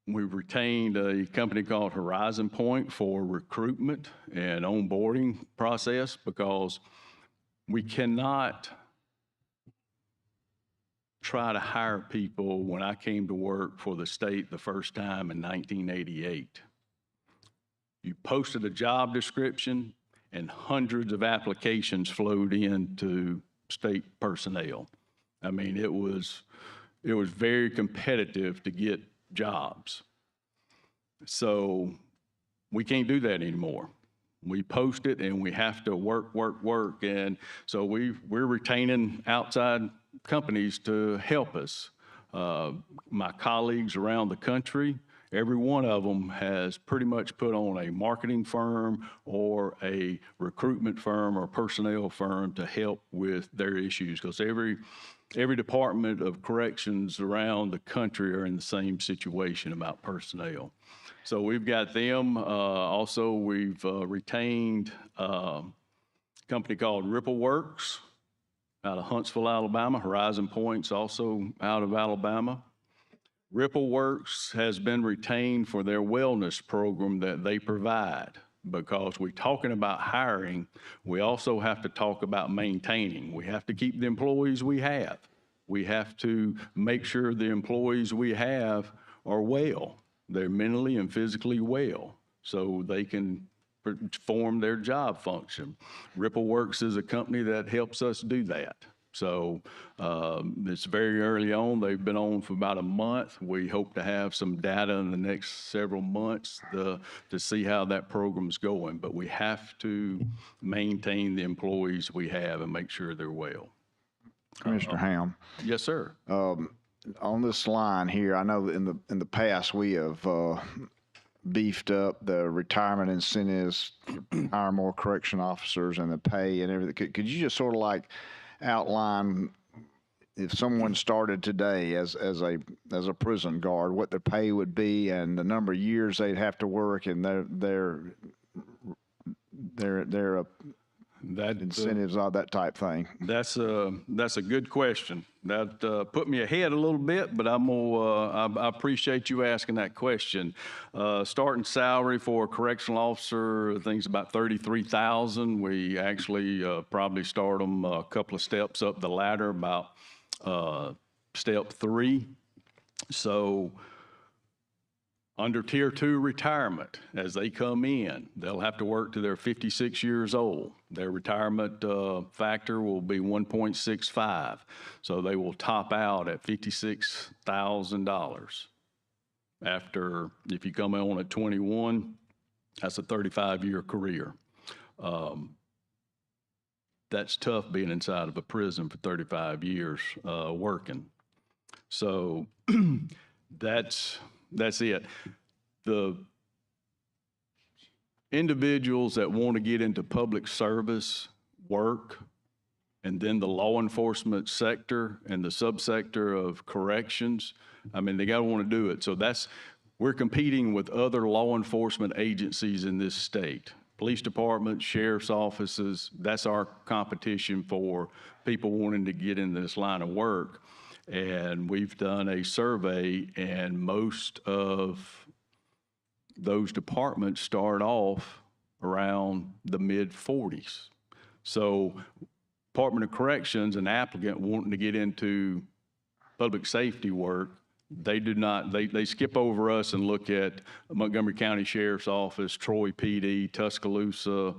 We've retained a company called Horizon Point for recruitment and onboarding process because we cannot try to hire people. When I came to work for the state the first time in 1988, you posted a job description and hundreds of applications flowed into state personnel. I mean, it was very competitive to get jobs. So we can't do that anymore. We post it and we have to work. And so we're retaining outside companies to help us. My colleagues around the country, every one of them has pretty much put on a marketing firm or a recruitment firm or personnel firm to help with their issues, because every department of corrections around the country are in the same situation about personnel. So we've got them. Also, we've retained a company called Ripple Works out of Huntsville, Alabama. Horizon Point's also out of Alabama. Ripple Works has been retained for their wellness program that they provide, because we're talking about hiring. We also have to talk about maintaining. We have to keep the employees we have. We have to make sure the employees we have are well. They're mentally and physically well, so they can perform their job function. Ripple Works is a company that helps us do that. So it's very early on. They've been on for about a month. We hope to have some data in the next several months to see how that program's going. But we have to maintain the employees we have and make sure they're well. Commissioner Hamm, Yes, sir. on this line here, I know in the past we have beefed up the retirement incentives, hire more correction officers, and the pay and everything. Could you just sort of like outline, if someone started today as a prison guard, what their pay would be and the number of years they'd have to work and their incentives, all that type thing? That's a good question. That put me ahead a little bit, but I appreciate you asking that question. Starting salary for a correctional officer, I think it's about $33,000. We actually probably start them a couple of steps up the ladder, about step 3. So under Tier 2 retirement, as they come in, they'll have to work till they're 56 years old. Their retirement factor will be 1.65. So they will top out at $56,000. After, if you come on at 21, that's a 35-year career. That's tough being inside of a prison for 35 years working. So that's it. The individuals that want to get into public service work, and then the law enforcement sector and the subsector of corrections, I mean, they got to want to do it. So we're competing with other law enforcement agencies in this state. Police department, sheriff's offices, that's our competition for people wanting to get in this line of work. And we've done a survey, and most of those departments start off around the mid-40s. So Department of Corrections, an applicant wanting to get into public safety work, they do not, they skip over us and look at Montgomery County Sheriff's Office, Troy PD, Tuscaloosa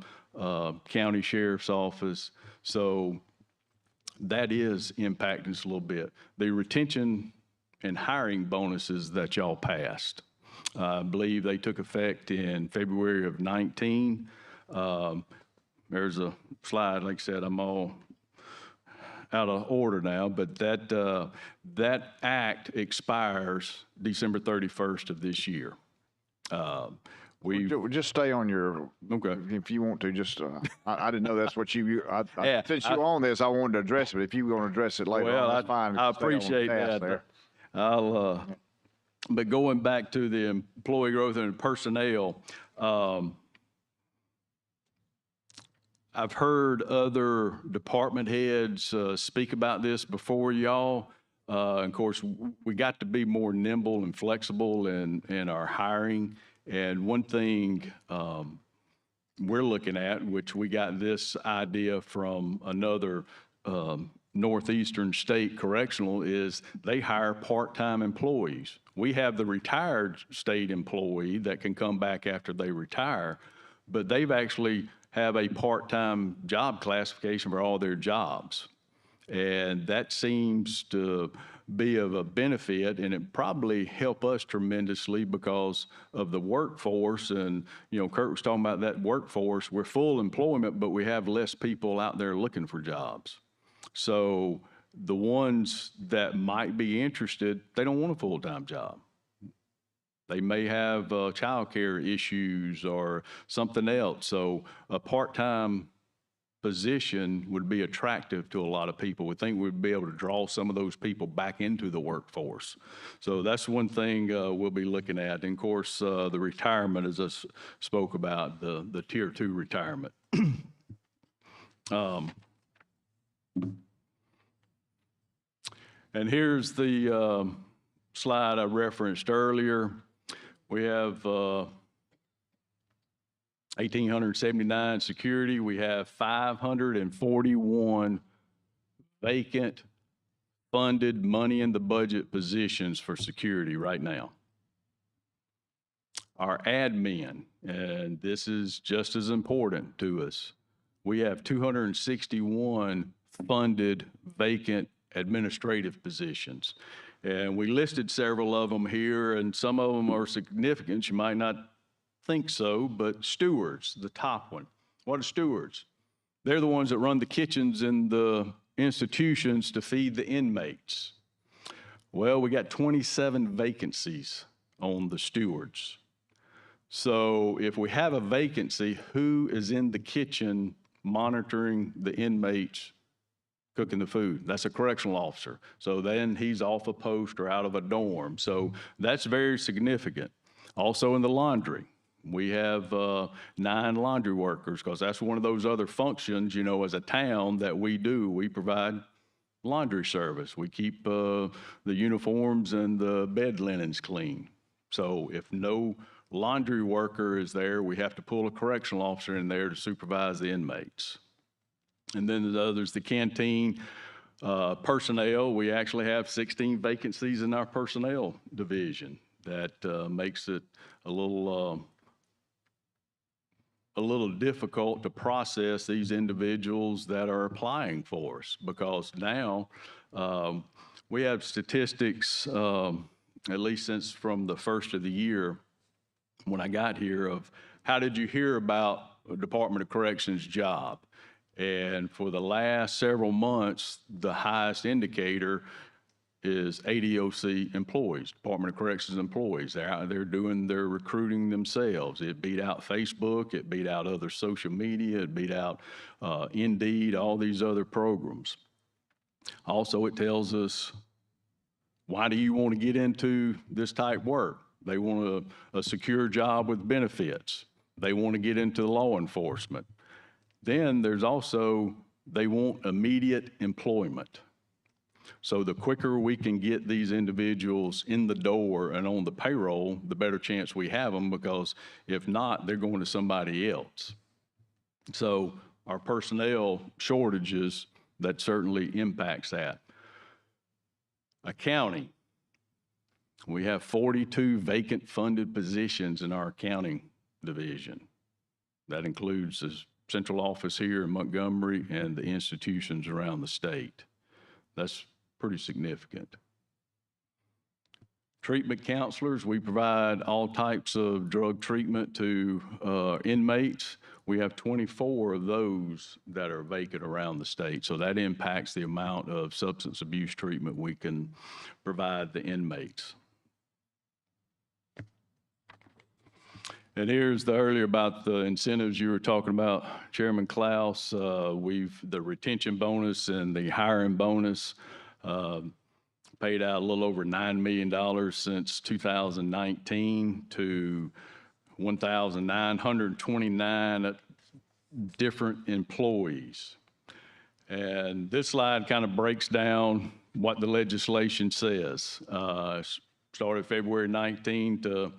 County Sheriff's Office. So that is impacting us a little bit. The retention and hiring bonuses that y'all passed, I believe they took effect in February of 19. There's a slide, like I said, I'm all out of order now, but that act expires December 31st of this year. Just stay on your, Okay. if you want to, just, I didn't know that's what Yeah, since you on this, I wanted to address it, but if you were going to address it later on, that's fine. I Stay on appreciate task that. there. But going back to the employee growth and personnel, I've heard other department heads speak about this before y'all. Of course, we got to be more nimble and flexible in our hiring. And one thing we're looking at, which we got this idea from another northeastern state correctional, is they hire part-time employees. We have the retired state employee that can come back after they retire, but they've actually have a part-time job classification for all their jobs. And that seems to be of a benefit, and it probably help us tremendously because of the workforce. And, you know, Kurt was talking about that workforce. We're full employment, but we have less people out there looking for jobs. So the ones that might be interested, they don't want a full-time job. They may have childcare issues or something else. So a part-time position would be attractive to a lot of people. We think we'd be able to draw some of those people back into the workforce. So that's one thing we'll be looking at. And of course, the retirement, as I spoke about, the Tier 2 retirement. And here's the slide I referenced earlier. We have 1,879 security. We have 541 vacant, funded, money in the budget positions for security right now. Our admin, and this is just as important to us, we have 261 funded vacant administrative positions. And we listed several of them here, and some of them are significant. You might not think so, but stewards, the top one. What are stewards? They're the ones that run the kitchens in the institutions to feed the inmates. Well, we got 27 vacancies on the stewards. So if we have a vacancy, who is in the kitchen monitoring the inmates cooking the food? That's a correctional officer. So then he's off a post or out of a dorm. So that's very significant. Also in the laundry, we have 9 laundry workers, because that's one of those other functions, you know, as a town that we do. We provide laundry service. We keep the uniforms and the bed linens clean. So if no laundry worker is there, we have to pull a correctional officer in there to supervise the inmates. And then the others, the canteen, personnel, we actually have 16 vacancies in our personnel division. That makes it a little difficult to process these individuals that are applying for us, because now we have statistics, at least since from the first of the year when I got here, of how did you hear about the Department of Corrections job? And for the last several months, the highest indicator is ADOC employees, Department of Corrections employees. They're out there doing their recruiting themselves. It beat out Facebook, it beat out other social media, it beat out Indeed, all these other programs. Also, it tells us, why do you want to get into this type work? They want a secure job with benefits. They want to get into law enforcement. Then there's also, they want immediate employment. So the quicker we can get these individuals in the door and on the payroll, the better chance we have them, because if not, they're going to somebody else. So our personnel shortages, that certainly impacts that. Accounting. We have 42 vacant funded positions in our accounting division. That includes the central office here in Montgomery and the institutions around the state. That's pretty significant. Treatment counselors, we provide all types of drug treatment to inmates. We have 24 of those that are vacant around the state. So that impacts the amount of substance abuse treatment we can provide the inmates. And here's the earlier about the incentives you were talking about, Chairman Klaus. The retention bonus and the hiring bonus paid out a little over $9 million since 2019 to 1,929 different employees. And this slide kind of breaks down what the legislation says. Started February 19 to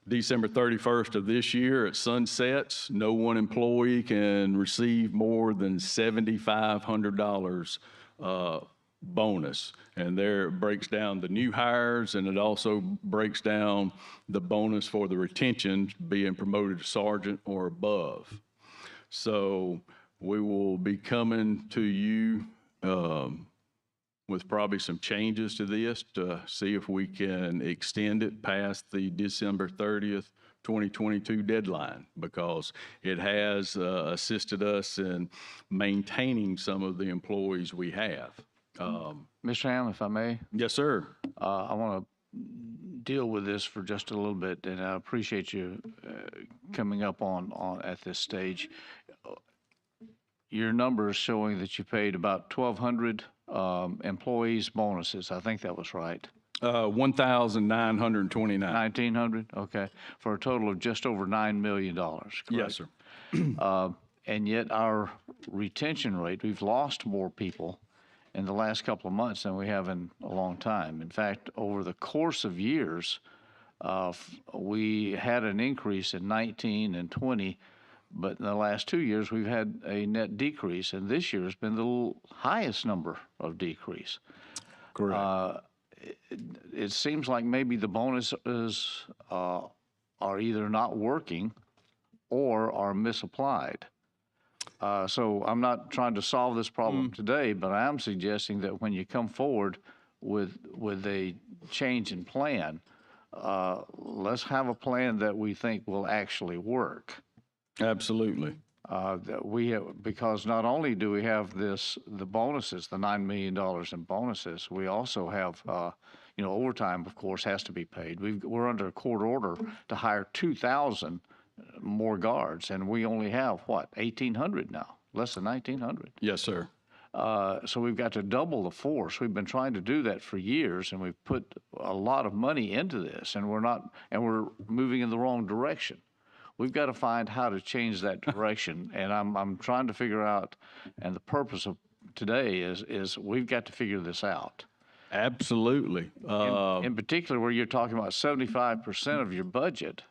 December 31st of this year. At sunsets, no one employee can receive more than $7,500 bonus. And there it breaks down the new hires, and it also breaks down the bonus for the retention being promoted to sergeant or above. So we will be coming to you with probably some changes to this to see if we can extend it past the December 30th, 2022 deadline, because it has assisted us in maintaining some of the employees we have. Mr. Hamm, if I may, Yes, sir. I want to deal with this for just a little bit, and I appreciate you coming up on at this stage. Your number is showing that you paid about 1,200 employees bonuses. I think that was right. 1,929. 1,900, okay, for a total of just over $9 million, correct? Yes, sir. And yet our retention rate, we've lost more people in the last couple of months than we have in a long time. In fact, over the course of years, we had an increase in 19 and 20, but in the last 2 years, we've had a net decrease, and this year has been the highest number of decrease. Correct. It seems like maybe the bonuses are either not working or are misapplied. So I'm not trying to solve this problem today, but I am suggesting that when you come forward with a change in plan, let's have a plan that we think will actually work. Absolutely. That we have, because not only do we have the bonuses, the $9 million in bonuses, we also have, overtime, of course, has to be paid. We're under a court order to hire 2,000 more guards, and we only have, 1,800 now, less than 1,900. Yes, sir. So we've got to double the force. We've been trying to do that for years, and we've put a lot of money into this, and we're moving in the wrong direction. We've got to find how to change that direction, and I'm trying to figure out, and the purpose of today is we've got to figure this out. Absolutely. In particular, where you're talking about 75% of your budget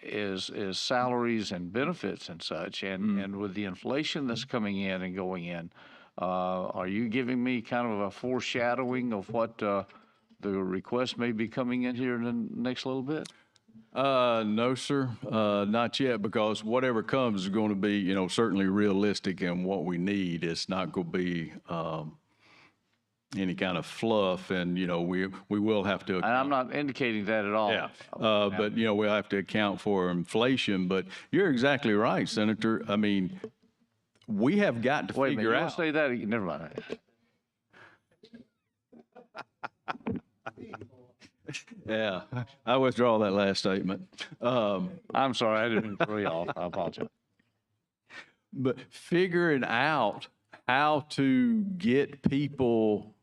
is salaries and benefits and such, and with the inflation that's coming in and going in, are you giving me kind of a foreshadowing of what the request may be coming in here in the next little bit? No, sir, not yet, because whatever comes is going to be, certainly realistic in what we need. It's not going to be any kind of fluff, and we will have to. And I'm not indicating that at all. Yeah, but we'll have to account for inflation. But you're exactly right, Senator. I mean, we have got to Wait a minute, figure you out. want to say that? Never mind. Yeah, I withdraw that last statement. I'm sorry, I didn't mean to throw you off. I apologize. But figuring out how to get people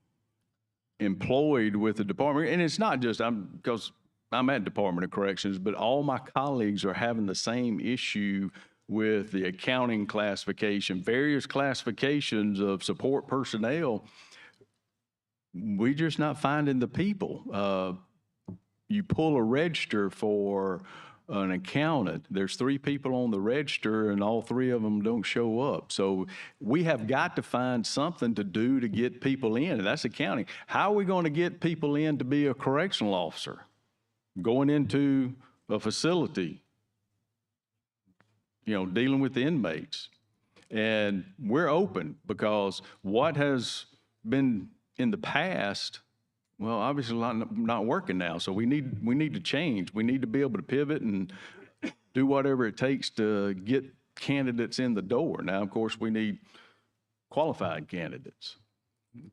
employed with the department, and it's not just because I'm at Department of Corrections, but all my colleagues are having the same issue with the accounting classification, various classifications of support personnel. We're just not finding the people. You pull a register for an accountant, there's 3 people on the register and all 3 of them don't show up. So we have got to find something to do to get people in, and that's accounting. How are we going to get people in to be a correctional officer? Going into a facility, dealing with the inmates. And we're open, because what has been in the past, well, obviously not working now. So we need to change. We need to be able to pivot and do whatever it takes to get candidates in the door. Now, of course, we need qualified candidates.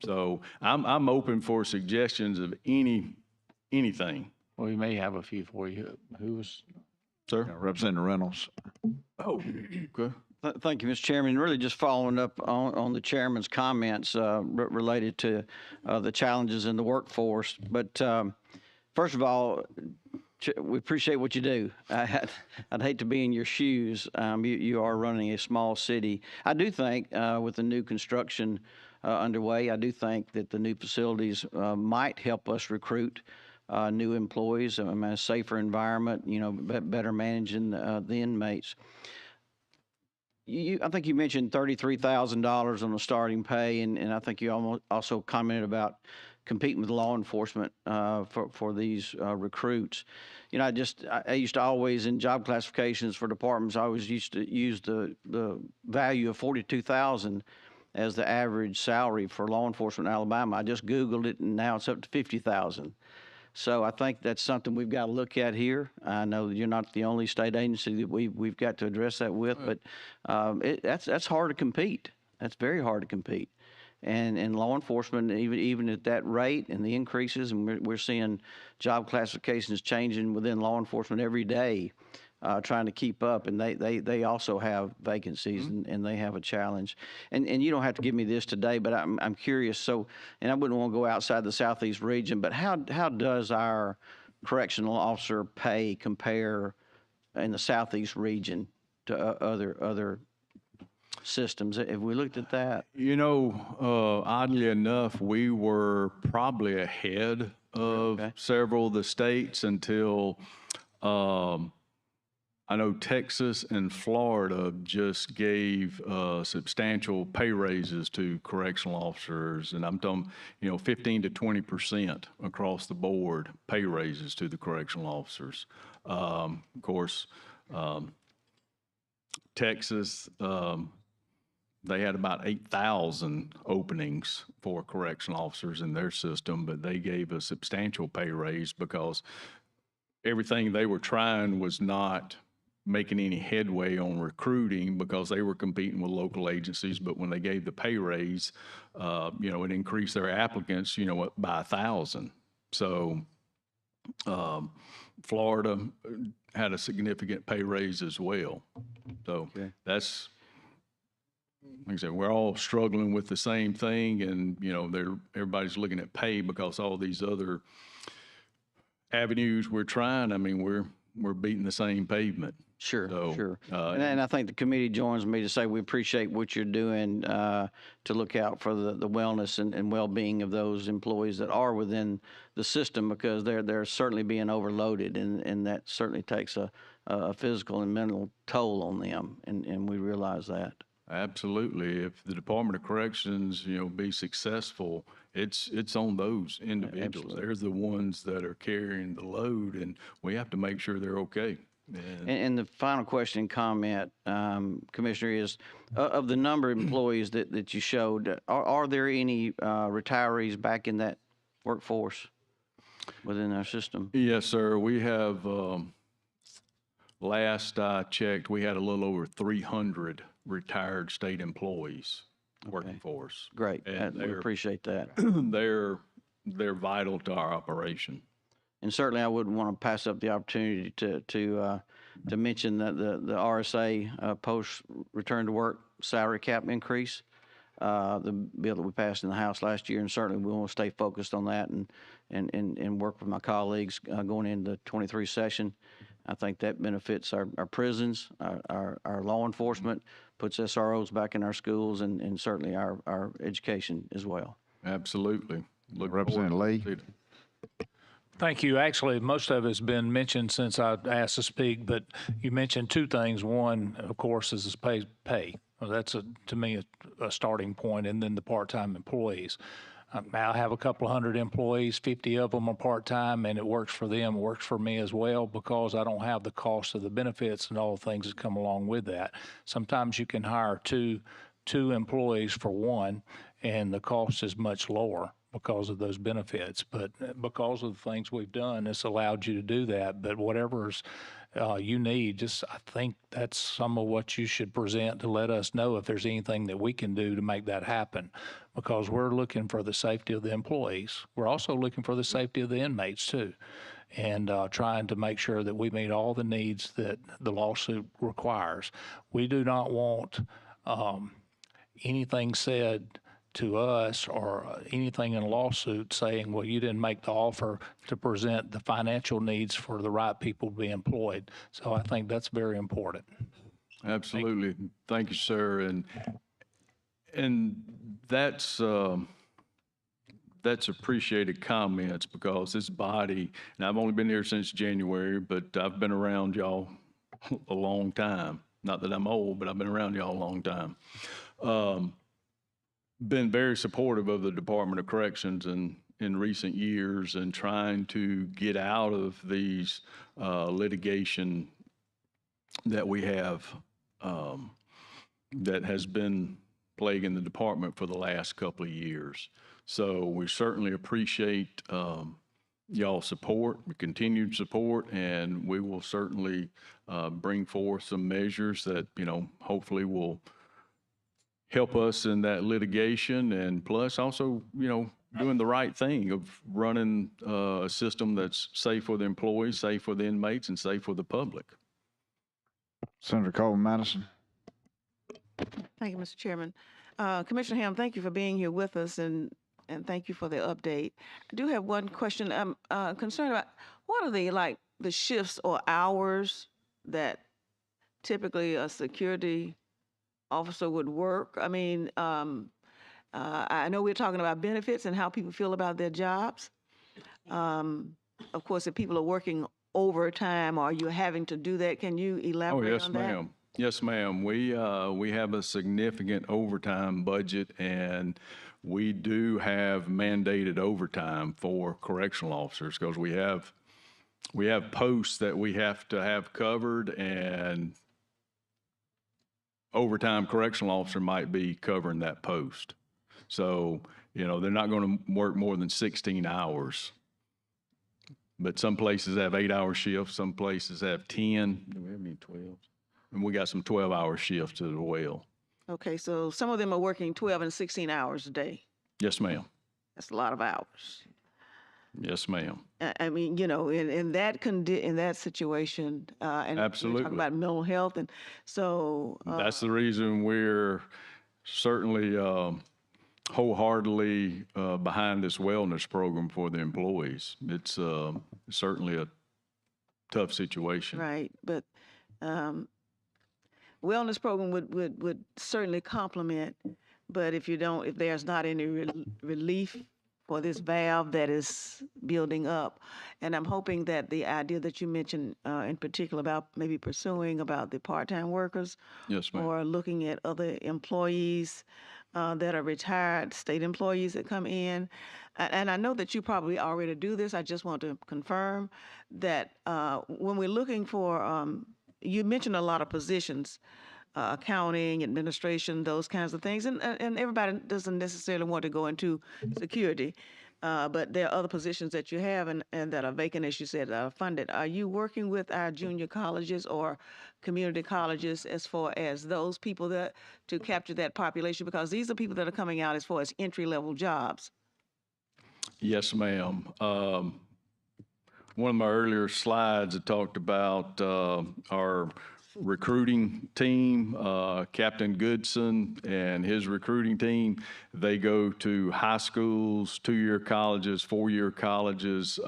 So I'm open for suggestions of anything. Well, we may have a few for you. Who was? Sir? Representative Reynolds. Oh, okay. Thank you, Mr. Chairman. Really just following up on the chairman's comments related to the challenges in the workforce. But first of all, we appreciate what you do. I'd hate to be in your shoes. You are running a small city. I do think with the new construction underway, I do think that the new facilities might help us recruit new employees. I mean, a safer environment, better managing the inmates. I think you mentioned $33,000 on the starting pay, and I think you also commented about competing with law enforcement for these recruits. I used to always, in job classifications for departments, I always used to use the value of 42,000 as the average salary for law enforcement in Alabama. I just Googled it, and now it's up to 50,000. So I think that's something we've got to look at here. I know that you're not the only state agency that we've got to address that with, but that's hard to compete. That's very hard to compete. And law enforcement, even at that rate and the increases, and we're seeing job classifications changing within law enforcement every day, trying to keep up, and they also have vacancies, and they have a challenge. And you don't have to give me this today, but I'm curious. So, and I wouldn't want to go outside the Southeast region, but how does our correctional officer pay compare in the Southeast region to other systems? Have we looked at that? Oddly enough, we were probably ahead of several of the states until I know Texas and Florida just gave substantial pay raises to correctional officers, and I'm talking, 15 to 20% across the board pay raises to the correctional officers. Of course, Texas, they had about 8,000 openings for correctional officers in their system, but they gave a substantial pay raise because everything they were trying was not making any headway on recruiting because they were competing with local agencies. But when they gave the pay raise, it increased their applicants, by 1,000. So Florida had a significant pay raise as well. So that's, like I said, we're all struggling with the same thing, and everybody's looking at pay because all these other avenues we're trying. I mean, we're beating the same pavement. Sure, sure. And I think the committee joins me to say we appreciate what you're doing to look out for the wellness and well-being of those employees that are within the system, because they're certainly being overloaded, and that certainly takes a physical and mental toll on them, and we realize that. Absolutely. If the Department of Corrections, be successful, it's on those individuals. Absolutely. They're the ones that are carrying the load, and we have to make sure they're okay. And the final question and comment, Commissioner, is of the number of employees that you showed, are there any retirees back in that workforce within our system? Yes, sir. We have, last I checked, we had a little over 300 retired state employees working for us. Great. We appreciate that. They're vital to our operation. And certainly, I wouldn't want to pass up the opportunity to mention that the RSA post return to work salary cap increase, the bill that we passed in the House last year, and certainly we want to stay focused on that and work with my colleagues going into the 23 session. I think that benefits our prisons, our law enforcement, puts SROs back in our schools, and certainly our education as well. Absolutely. Representative Lee. Thank you. Actually, most of it's been mentioned since I asked to speak, but you mentioned two things. One, of course, is pay. Well, that's, to me, a starting point, and then the part-time employees. I have a couple of hundred employees, 50 of them are part-time, and it works for them, it works for me as well, because I don't have the cost of the benefits and all the things that come along with that. Sometimes you can hire two employees for one, and the cost is much lower because of those benefits. But because of the things we've done, it's allowed you to do that. But whatever's you need, I think that's some of what you should present to let us know if there's anything that we can do to make that happen, because we're looking for the safety of the employees. We're also looking for the safety of the inmates too, and trying to make sure that we meet all the needs that the lawsuit requires. We do not want anything said to us or anything in a lawsuit saying, well, you didn't make the offer to present the financial needs for the right people to be employed. So I think that's very important. Absolutely. Thank you, sir. And that's appreciated comments, because this body, and I've only been here since January, but I've been around y'all a long time. Not that I'm old, but I've been around y'all a long time. Been very supportive of the Department of Corrections in recent years, and trying to get out of these litigation that we have that has been plaguing the department for the last couple of years. So we certainly appreciate y'all's support, continued support, and we will certainly bring forth some measures that, hopefully will help us in that litigation, and plus also, doing the right thing of running a system that's safe for the employees, safe for the inmates, and safe for the public. Senator Coleman Madison. Thank you, Mr. Chairman. Commissioner Hamm, thank you for being here with us, and thank you for the update. I do have one question. I'm concerned about what are the shifts or hours that typically a security officer would work? I mean, I know we're talking about benefits and how people feel about their jobs. Of course, if people are working overtime, or you're having to do that, can you elaborate on that? Ma'am. Yes, ma'am. We have a significant overtime budget, and we do have mandated overtime for correctional officers, because we have posts that we have to have covered, and overtime correctional officer might be covering that post. So, they're not going to work more than 16 hours. But some places have 8-hour shifts, some places have 10. Do we have any 12? And we got some 12-hour shifts as well. Okay, so some of them are working 12 and 16 hours a day. Yes, ma'am. That's a lot of hours. Yes, ma'am. I mean, in that situation, and absolutely, you're talking about mental health, and so that's the reason we're certainly wholeheartedly behind this wellness program for the employees. It's certainly a tough situation. Right, but wellness program would certainly complement. But if there's not any relief for this valve that is building up, and I'm hoping that the idea that you mentioned in particular about maybe pursuing about the part-time workers, yes, ma'am, or looking at other employees that are retired state employees that come in. And I know that you probably already do this. I just want to confirm that when we're looking for, you mentioned a lot of positions, accounting, administration, those kinds of things. And everybody doesn't necessarily want to go into security. But there are other positions that you have and that are vacant, as you said, that are funded. Are you working with our junior colleges or community colleges as far as those people to capture that population? Because these are people that are coming out as far as entry-level jobs. Yes, ma'am. One of my earlier slides, I talked about our recruiting team, Captain Goodson and his recruiting team. They go to high schools, 2-year colleges, 4-year colleges,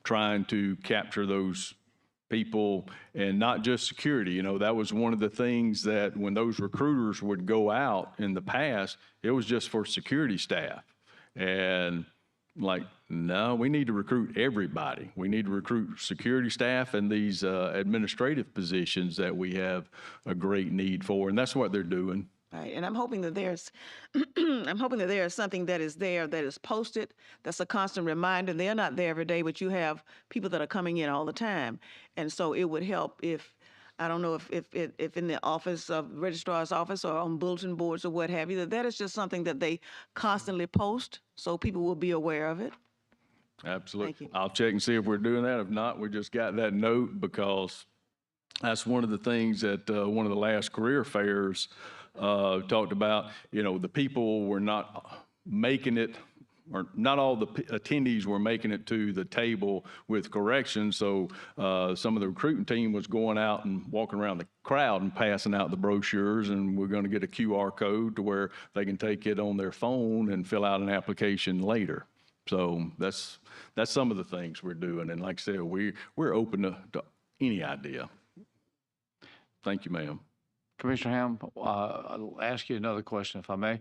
trying to capture those people, and not just security. That was one of the things that when those recruiters would go out in the past, it was just for security staff. And no, we need to recruit everybody. We need to recruit security staff and these administrative positions that we have a great need for, and that's what they're doing. Right, and I'm hoping that there's, something that is posted, that's a constant reminder. They're not there every day, but you have people that are coming in all the time, and so it would help if, I don't know if in the office of registrar's office or on bulletin boards or what have you, that is just something that they constantly post, so people will be aware of it. Absolutely. Thank you. I'll check and see if we're doing that. If not, we just got that note, because that's one of the things that one of the last career fairs talked about. The people were not making it or not all the attendees were making it to the table with corrections. So some of the recruiting team was going out and walking around the crowd and passing out the brochures, and we're going to get a QR code to where they can take it on their phone and fill out an application later. So that's some of the things we're doing. And like I said, we're open to any idea. Thank you, ma'am. Commissioner Hamm, I'll ask you another question if I may.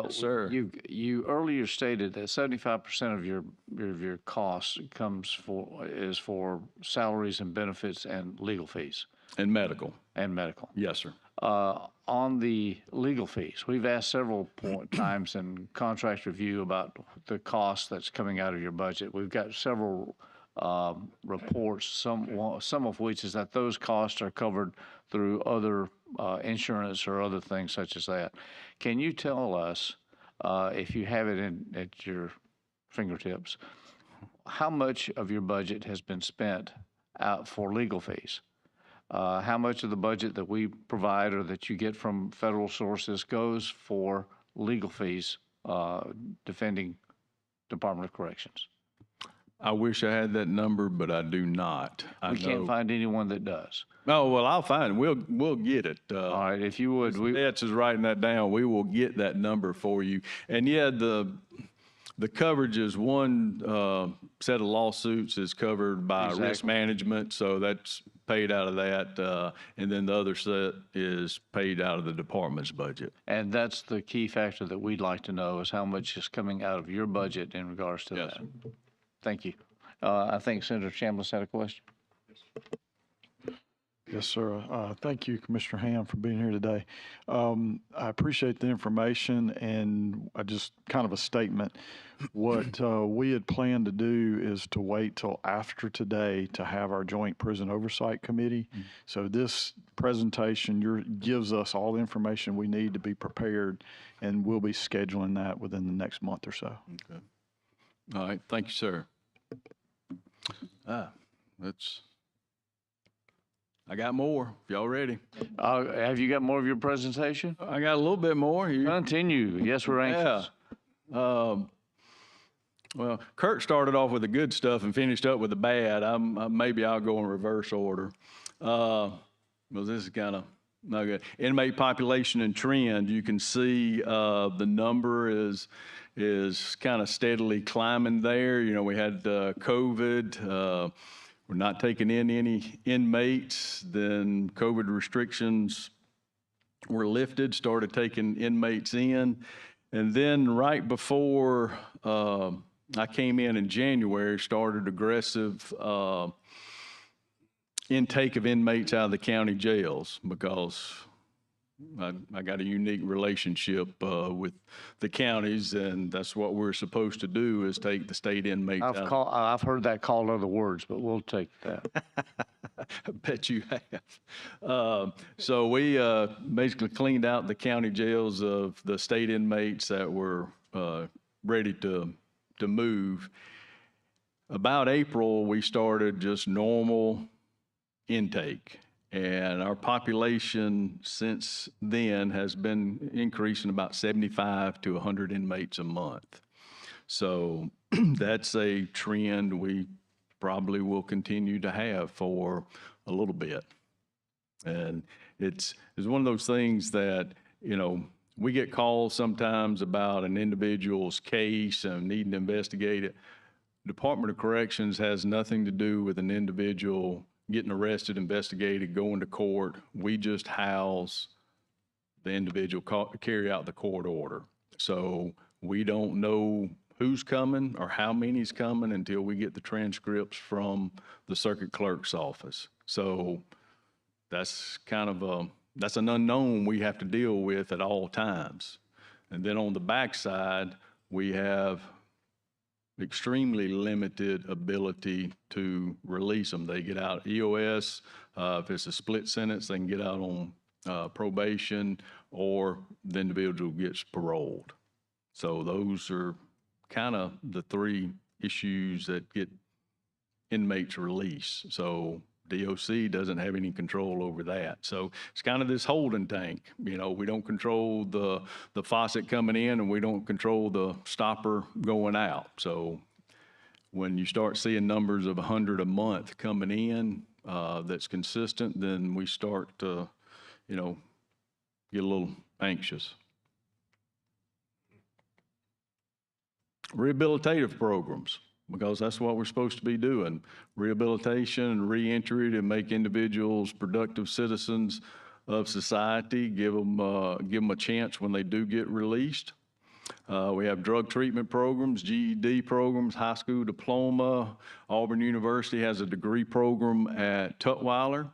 Sir. You earlier stated that 75% of your costs is for salaries and benefits and legal fees And medical. and medical. Yes, sir. On the legal fees, we've asked several times in contract review about the cost that's coming out of your budget. We've got several reports, some of which is that those costs are covered through other insurance or other things such as that. Can you tell us, if you have it at your fingertips, how much of your budget has been spent out for legal fees? How much of the budget that we provide or that you get from federal sources goes for legal fees defending Department of Corrections? I wish I had that number, but I do not. We can't find anyone that does. Oh, well, I'll find it. We'll get it. All right, if you would, Betts is writing that down. We will get that number for you. And yeah, the coverage is one set of lawsuits is covered by risk Exactly. management, so that's paid out of that. And then the other set is paid out of the department's budget. and that's the key factor that we'd like to know is how much is coming out of your budget in regards to Yes, that. sir. Thank you. I think Senator Chambliss had a question. Yes, sir. Thank you, Commissioner Hamm, for being here today. I appreciate the information, and I just kind of a statement. What we had planned to do is to wait till after today to have our Joint Prison Oversight Committee. So this presentation gives us all the information we need to be prepared, and we'll be scheduling that within the next month or so. Okay. All right. Thank you, sir. I got more, if y'all ready. Have you got more of your presentation? I got a little bit more. Continue. Yes, we're anxious. Yeah. Well, Kurt started off with the good stuff and finished up with the bad. Maybe I'll go in reverse order. Well, this is kind of not good. Inmate population and trend. You can see the number is kind of steadily climbing there. You know, we had COVID. We're not taking in any inmates. Then COVID restrictions were lifted, started taking inmates in. And then right before I came in January, started aggressive intake of inmates out of the county jails because I got a unique relationship with the counties, and that's what we're supposed to do is take the state inmates out. I've heard that called other words, but we'll take that. I bet you have. So we basically cleaned out the county jails of the state inmates that were ready to move. About April, we started just normal intake. And our population since then has been increasing about 75 to 100 inmates a month. So that's a trend we probably will continue to have for a little bit. And it's one of those things that, you know, we get calls sometimes about an individual's case and needing to investigate it. Department of Corrections has nothing to do with an individual getting arrested, investigated, going to court. We just house the individual, carry out the court order. So we don't know who's coming or how many's coming until we get the transcripts from the circuit clerk's office. So that's kind of that's an unknown we have to deal with at all times. And then on the backside, we have extremely limited ability to release them. They get out EOS. If it's a split sentence, they can get out on probation, or the individual gets paroled. So those are kind of the three issues that get inmates released. So DOC doesn't have any control over that. So it's kind of this holding tank. You know, we don't control the faucet coming in, and we don't control the stopper going out. So when you start seeing numbers of 100 a month coming in, that's consistent, then we start to, you know, get a little anxious. Rehabilitative programs, because that's what we're supposed to be doing. Rehabilitation and reentry to make individuals productive citizens of society, give them a chance when they do get released. We have drug treatment programs, GED programs, high school diploma. Auburn University has a degree program at Tutwiler.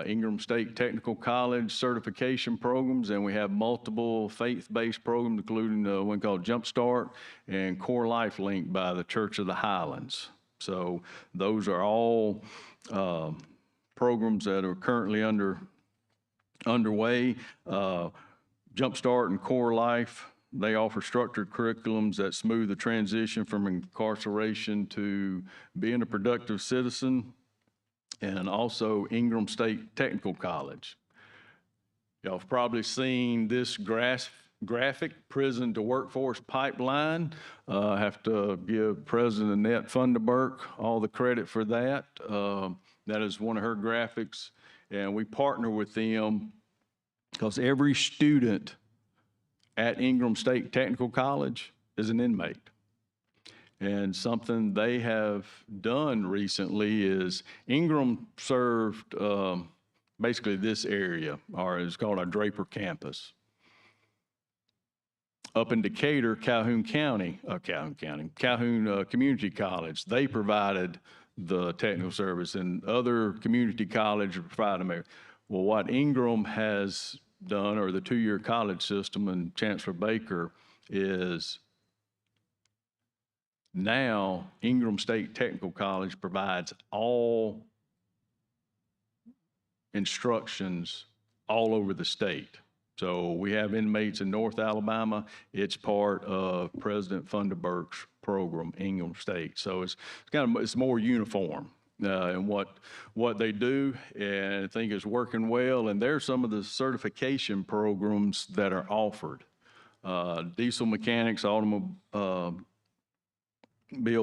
Ingram State Technical College certification programs, and we have multiple faith-based programs, including one called Jumpstart and Core Life Link by the Church of the Highlands. So those are all programs that are currently underway. Jumpstart and Core Life, they offer structured curriculums that smooth the transition from incarceration to being a productive citizen. And also Ingram State Technical College. Y'all have probably seen this graphic, prison to workforce pipeline. I have to give President Annette Funderburk all the credit for that. That is one of her graphics, and we partner with them because every student at Ingram State Technical College is an inmate. And something they have done recently is Ingram served basically this area, or it's called our Draper campus. Up in Decatur, Calhoun Community College, they provided the technical service, and other community colleges provide them. Well, what Ingram has done, or the two-year college system and Chancellor Baker, is now Ingram State Technical College provides all instructions all over the state. So we have inmates in North Alabama. It's part of President Funderburk's program, Ingram State. So it's more uniform in what they do, and I think it's working well. And there's some of the certification programs that are offered. Diesel mechanics, automobile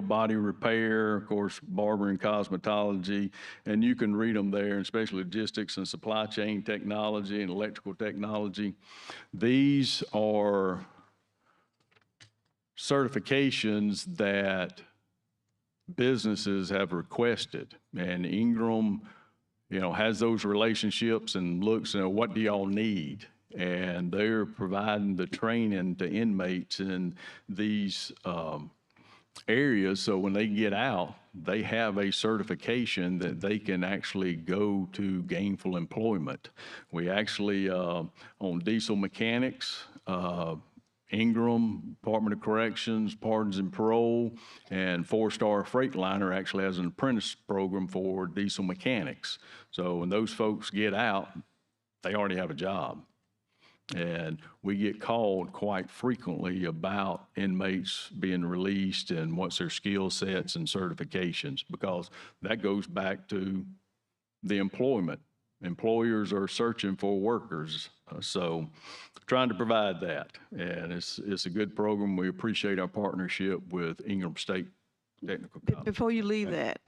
body repair, of course, barber and cosmetology, and you can read them there, especially logistics and supply chain technology and electrical technology. These are certifications that businesses have requested, and Ingram, you know, has those relationships and looks, you know, what do y'all need? And they're providing the training to inmates in these areas, so when they get out, they have a certification that they can actually go to gainful employment. We actually, on diesel mechanics, Ingram, Department of Corrections, Pardons and Parole, and Four-Star Freightliner actually has an apprentice program for diesel mechanics. So when those folks get out, they already have a job. And we get called quite frequently about inmates being released and what's their skill sets and certifications, because that goes back to the employment. Employers are searching for workers, so trying to provide that. And it's a good program. We appreciate our partnership with Ingram State Technical College. Before you leave that,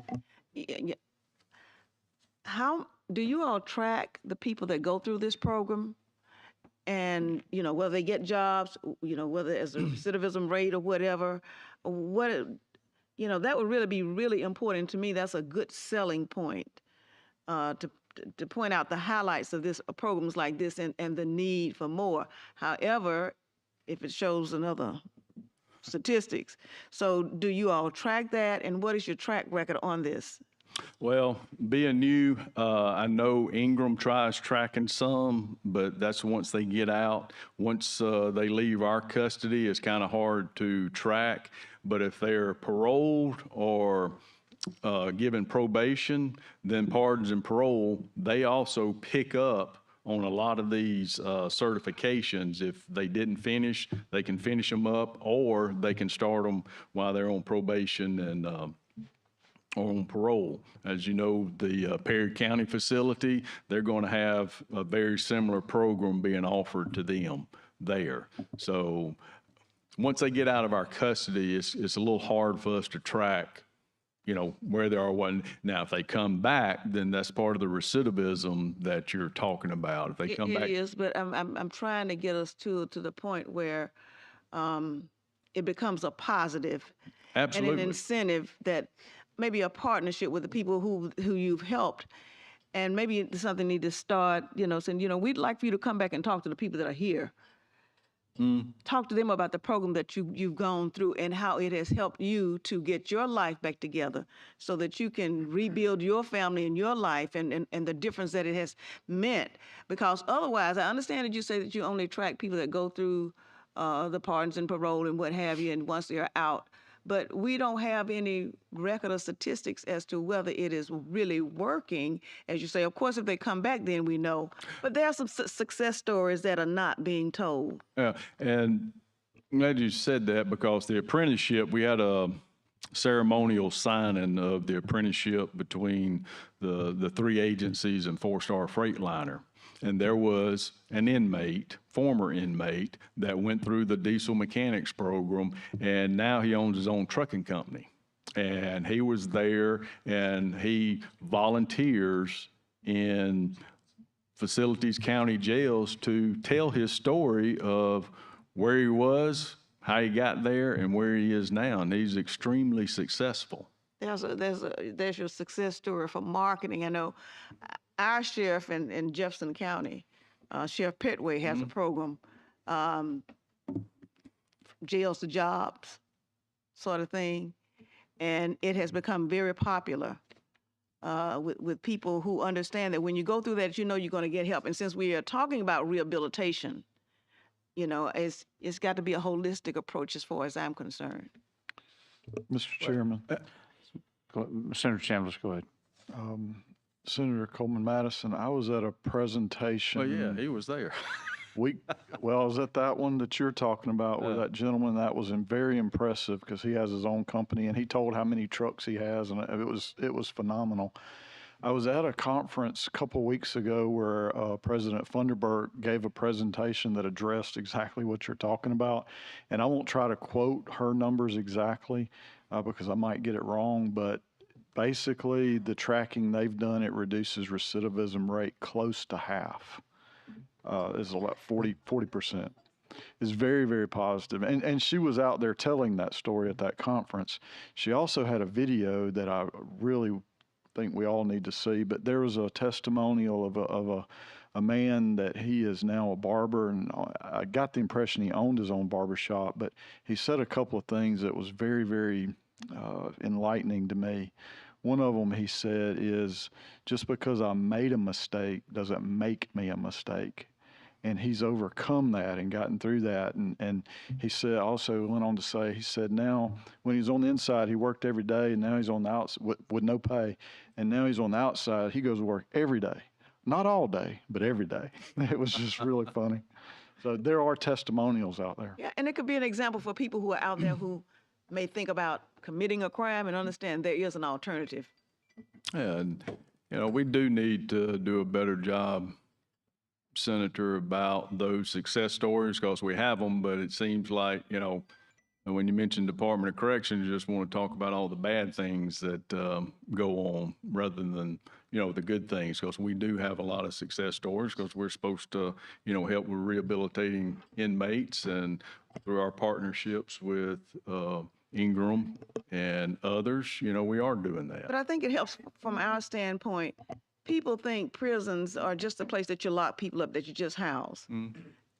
how do you all track the people that go through this program? And, you know, whether they get jobs, you know, whether it's a recidivism rate or whatever, you know, that would really be really important to me. That's a good selling point to point out the highlights of this programs like this and the need for more. However, if it shows another statistics. So do you all track that, and what is your track record on this? Well, being new, I know Ingram tries tracking some, but that's once they get out. Once they leave our custody, it's kind of hard to track. But if they're paroled or given probation, then Pardons and Parole, they also pick up on a lot of these certifications. If they didn't finish, they can finish them up, or they can start them while they're on probation and on parole. As you know, the Perry County facility, they're going to have a very similar program being offered to them there. So once they get out of our custody, it's a little hard for us to track, where they are. Now, if they come back, then that's part of the recidivism that you're talking about. If they come back. It is, but I'm trying to get us to the point where it becomes a positive Absolutely. and an incentive, that maybe a partnership with the people who you've helped. And maybe something need to start, saying, we'd like for you to come back and talk to the people that are here. Talk to them about the program that you've gone through and how it has helped you to get your life back together so that you can rebuild your family and your life and the difference that it has meant. Because otherwise, I understand that you say that you only track people that go through the pardons and parole and what have you, and once they're out. But we don't have any record or statistics as to whether it is really working. As you say, of course, if they come back, then we know. But there are some success stories that are not being told. Yeah, and I'm glad you said that, because the apprenticeship, we had a ceremonial signing of the apprenticeship between the three agencies and Four Star Freightliner. And there was an inmate, former inmate, that went through the diesel mechanics program, and now he owns his own trucking company. And he was there, and he volunteers in facilities, county jails, to tell his story of where he was, how he got there, and where he is now. And he's extremely successful. There's your success story for marketing. I know our sheriff in Jefferson County, Sheriff Petway, has a program, jails to jobs sort of thing. And it has become very popular with people who understand that when you go through that, you're going to get help. And since we are talking about rehabilitation, it's got to be a holistic approach as far as I'm concerned. Mr. Chairman. Senator Chambliss, go ahead. Senator Coleman Madison, I was at a presentation. Oh, yeah, he was there. I was at that one that you're talking about with that gentleman. That was very impressive, because he has his own company, and he told how many trucks he has, and it was phenomenal. I was at a conference a couple of weeks ago where President Funderburk gave a presentation that addressed exactly what you're talking about, and I won't try to quote her numbers exactly because I might get it wrong, but basically the tracking they've done, it reduces recidivism rate close to half. It's about 40%. It's very, very positive. And she was out there telling that story at that conference. She also had a video that I really think we all need to see, but there was a testimonial of a man that he is now a barber, and I got the impression he owned his own barber shop, but he said a couple of things that was very, very enlightening to me. One of them, he said, is just because I made a mistake doesn't make me a mistake. And he's overcome that and gotten through that. And he said, also went on to say, he said, now when he's on the inside, he worked every day, and now he's on the outside with no pay. And now he's on the outside, he goes to work every day. Not all day, but every day. It was just really funny. So there are testimonials out there. Yeah, and it could be an example for people who are out there who may think about committing a crime and understand there is an alternative. Yeah, and, we do need to do a better job, Senator, about those success stories, because we have them, but it seems like, when you mention Department of Corrections, you just want to talk about all the bad things that go on rather than, the good things, because we do have a lot of success stories, because we're supposed to, help with rehabilitating inmates, and through our partnerships with Ingram and others, we are doing that. But I think it helps from our standpoint. People think prisons are just a place that you lock people up, that you just house. Mm-hmm.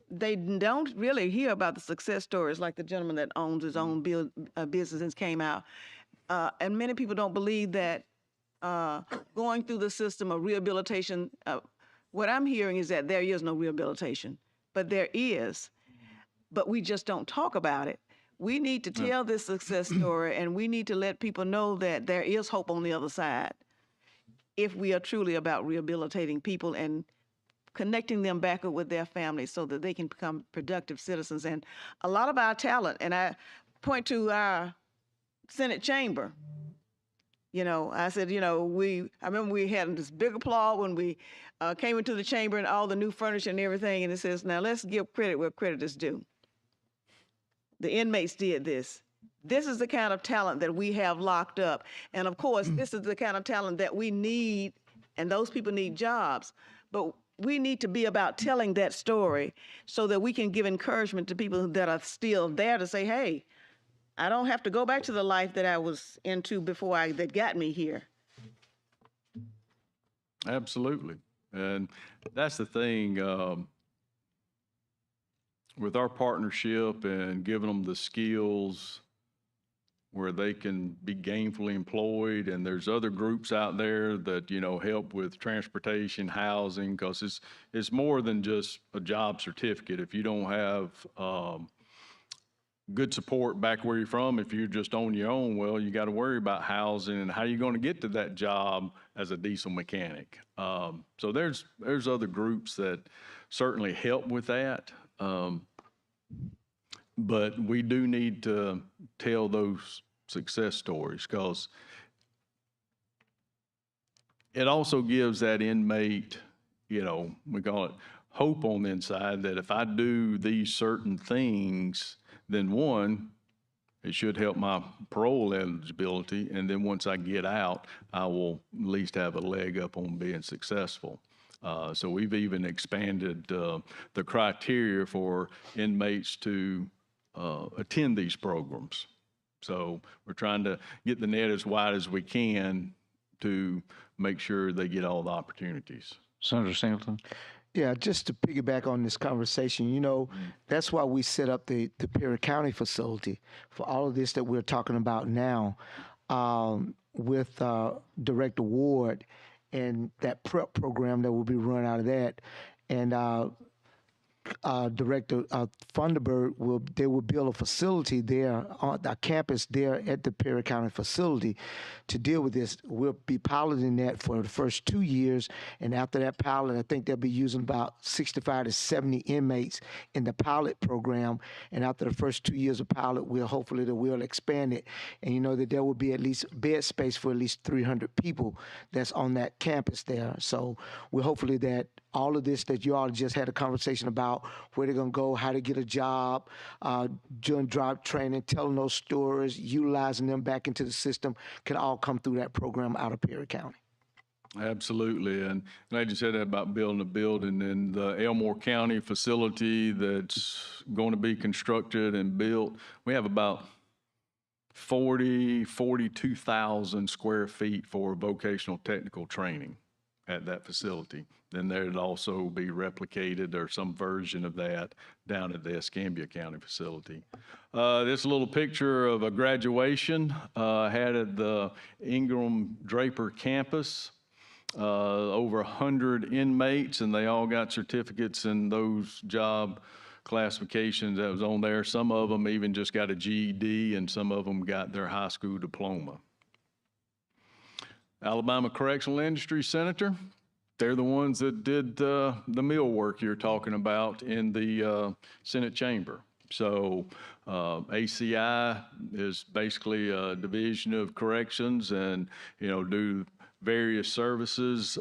They don't really hear about the success stories like the gentleman that owns his own business and came out. And many people don't believe that going through the system of rehabilitation, what I'm hearing is that there is no rehabilitation, but there is. But we just don't talk about it. We need to tell this success story, and we need to let people know that there is hope on the other side if we are truly about rehabilitating people and connecting them back up with their families so that they can become productive citizens. And a lot of our talent, and I point to our Senate chamber, I said, I remember we had this big applause when we came into the chamber and all the new furniture and everything. And it says, now let's give credit where credit is due. The inmates did this. This is the kind of talent that we have locked up. And of course, this is the kind of talent that we need, and those people need jobs. But we need to be about telling that story so that we can give encouragement to people that are still there to say, hey, I don't have to go back to the life that I was into before that got me here. Absolutely. And that's the thing, with our partnership and giving them the skills where they can be gainfully employed, and there's other groups out there that, help with transportation, housing, because it's more than just a job certificate. If you don't have good support back where you're from, if you're just on your own, well, you got to worry about housing and how you're going to get to that job as a diesel mechanic. So there's other groups that certainly help with that. But we do need to tell those success stories, because it also gives that inmate, we call it hope on the inside, that if I do these certain things, then one, it should help my parole eligibility. And then once I get out, I will at least have a leg up on being successful. So we've even expanded the criteria for inmates to attend these programs. So we're trying to get the net as wide as we can to make sure they get all the opportunities. Senator Singleton? Yeah, just to piggyback on this conversation, that's why we set up the Perry County facility for all of this that we're talking about now, with Director Ward and that prep program that will be run out of that. And Director Funderburg will build a facility there on a campus there at the Perry County facility to deal with this. We'll be piloting that for the first 2 years, and after that pilot, I think they'll be using about 65 to 70 inmates in the pilot program. And after the first 2 years of pilot, we'll expand it, and that there will be at least bed space for at least 300 people that's on that campus there. So we're hopefully that all of this that you all just had a conversation about, where they're going to go, how to get a job, doing job training, telling those stories, utilizing them back into the system, can all come through that program out of Perry County. Absolutely. And glad you said that about building a building. In the Elmore County facility that's going to be constructed and built, we have about 42,000 square feet for vocational technical training at that facility. Then there'd also be replicated or some version of that down at the Escambia County facility. This little picture of a graduation had at the Ingram Draper campus. Over 100 inmates, and they all got certificates in those job classifications that was on there. Some of them even just got a GED, and some of them got their high school diploma. Alabama Correctional Industry Senator, they're the ones that did the mill work you're talking about in the Senate chamber. So ACI is basically a division of corrections, and do various services.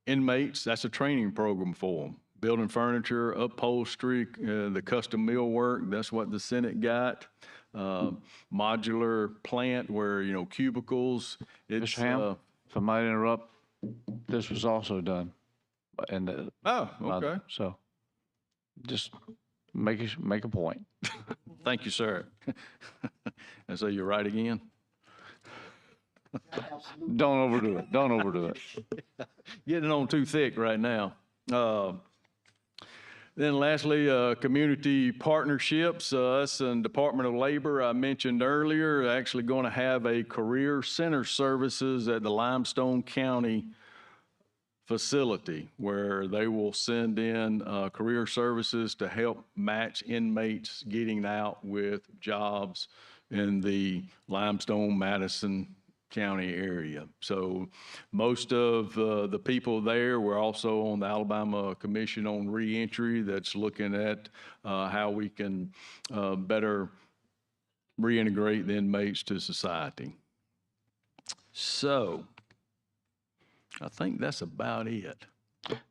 Inmates, that's a training program for them. Building furniture, upholstery, the custom millwork, that's what the Senate got. Modular plant where, cubicles. Mr. Hamm, if I might interrupt, this was also done. Oh, okay. So just make a point. Thank you, sir. And so you're right again? Don't overdo it. Don't overdo it. Getting on too thick right now. Then lastly, community partnerships. Us and Department of Labor, I mentioned earlier, are actually going to have a career center services at the Limestone County facility where they will send in career services to help match inmates getting out with jobs in the Limestone, Madison County area. So most of the people there were also on the Alabama Commission on Reentry that's looking at how we can better reintegrate the inmates to society. So, I think that's about it.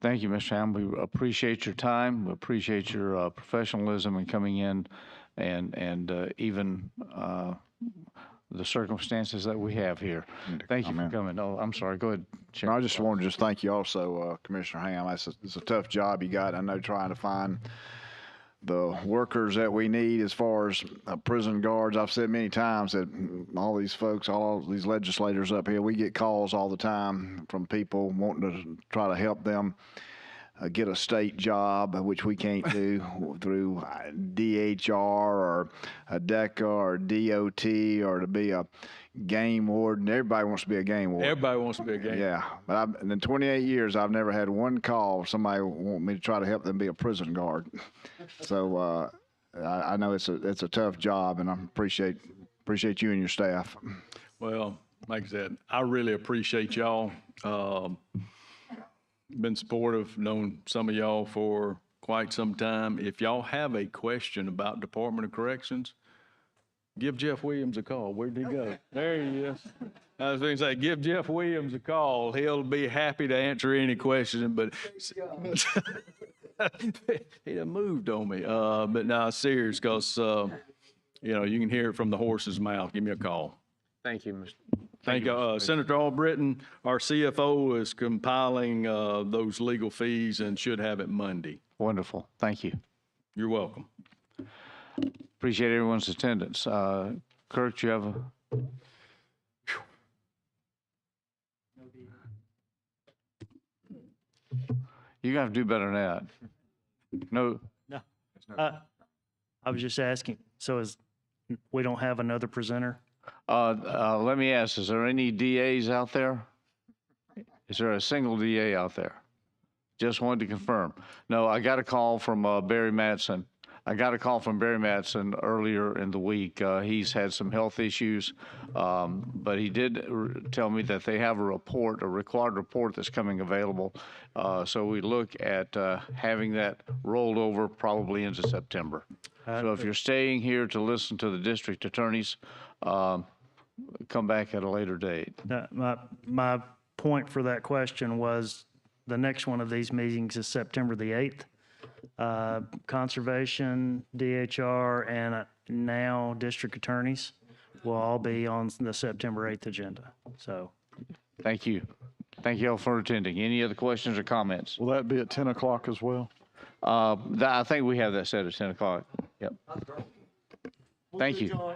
Thank you, Mr. Hamm. We appreciate your time. We appreciate your professionalism in coming in and even the circumstances that we have here. Thank you for coming. Oh, I'm sorry. Go ahead, Chairman. I just wanted to just thank you also, Commissioner Hamm. It's a tough job you got. I know trying to find the workers that we need as far as prison guards. I've said many times that all these folks, all these legislators up here, we get calls all the time from people wanting to try to help them get a state job, which we can't do through DHR or a DECA or DOT or to be a game warden. Everybody wants to be a game warden. Everybody wants to be a game. Yeah, but in 28 years, I've never had one call of somebody want me to try to help them be a prison guard. So I know it's a tough job, and I appreciate you and your staff. Well, like I said, I really appreciate y'all. Been supportive, known some of y'all for quite some time. If y'all have a question about Department of Corrections, give Jeff Williams a call. Where'd he go? There he is. I was going to say, give Jeff Williams a call. He'll be happy to answer any question, but he done moved on me. But no, serious, because, you can hear it from the horse's mouth. Give me a call. Thank you, Mr. Thank you. Senator Albritton, our CFO, is compiling those legal fees and should have it Monday. Wonderful. Thank you. You're welcome. Appreciate everyone's attendance. Kirk, do you have a? You're going to have to do better than that. No. No. I was just asking, so we don't have another presenter? Let me ask, is there any DAs out there? Is there a single DA out there? Just wanted to confirm. No, I got a call from Barry Madsen. Earlier in the week. He's had some health issues, but he did tell me that they have a required report that's coming available. So we look at having that rolled over probably into September. So if you're staying here to listen to the district attorneys, come back at a later date. My point for that question was the next one of these meetings is September the 8th. Conservation, DHR, and now district attorneys will all be on the September 8th agenda. So, thank you. Thank you all for attending. Any other questions or comments? Will that be at 10 o'clock as well? I think we have that set at 10 o'clock. Yep. Thank you.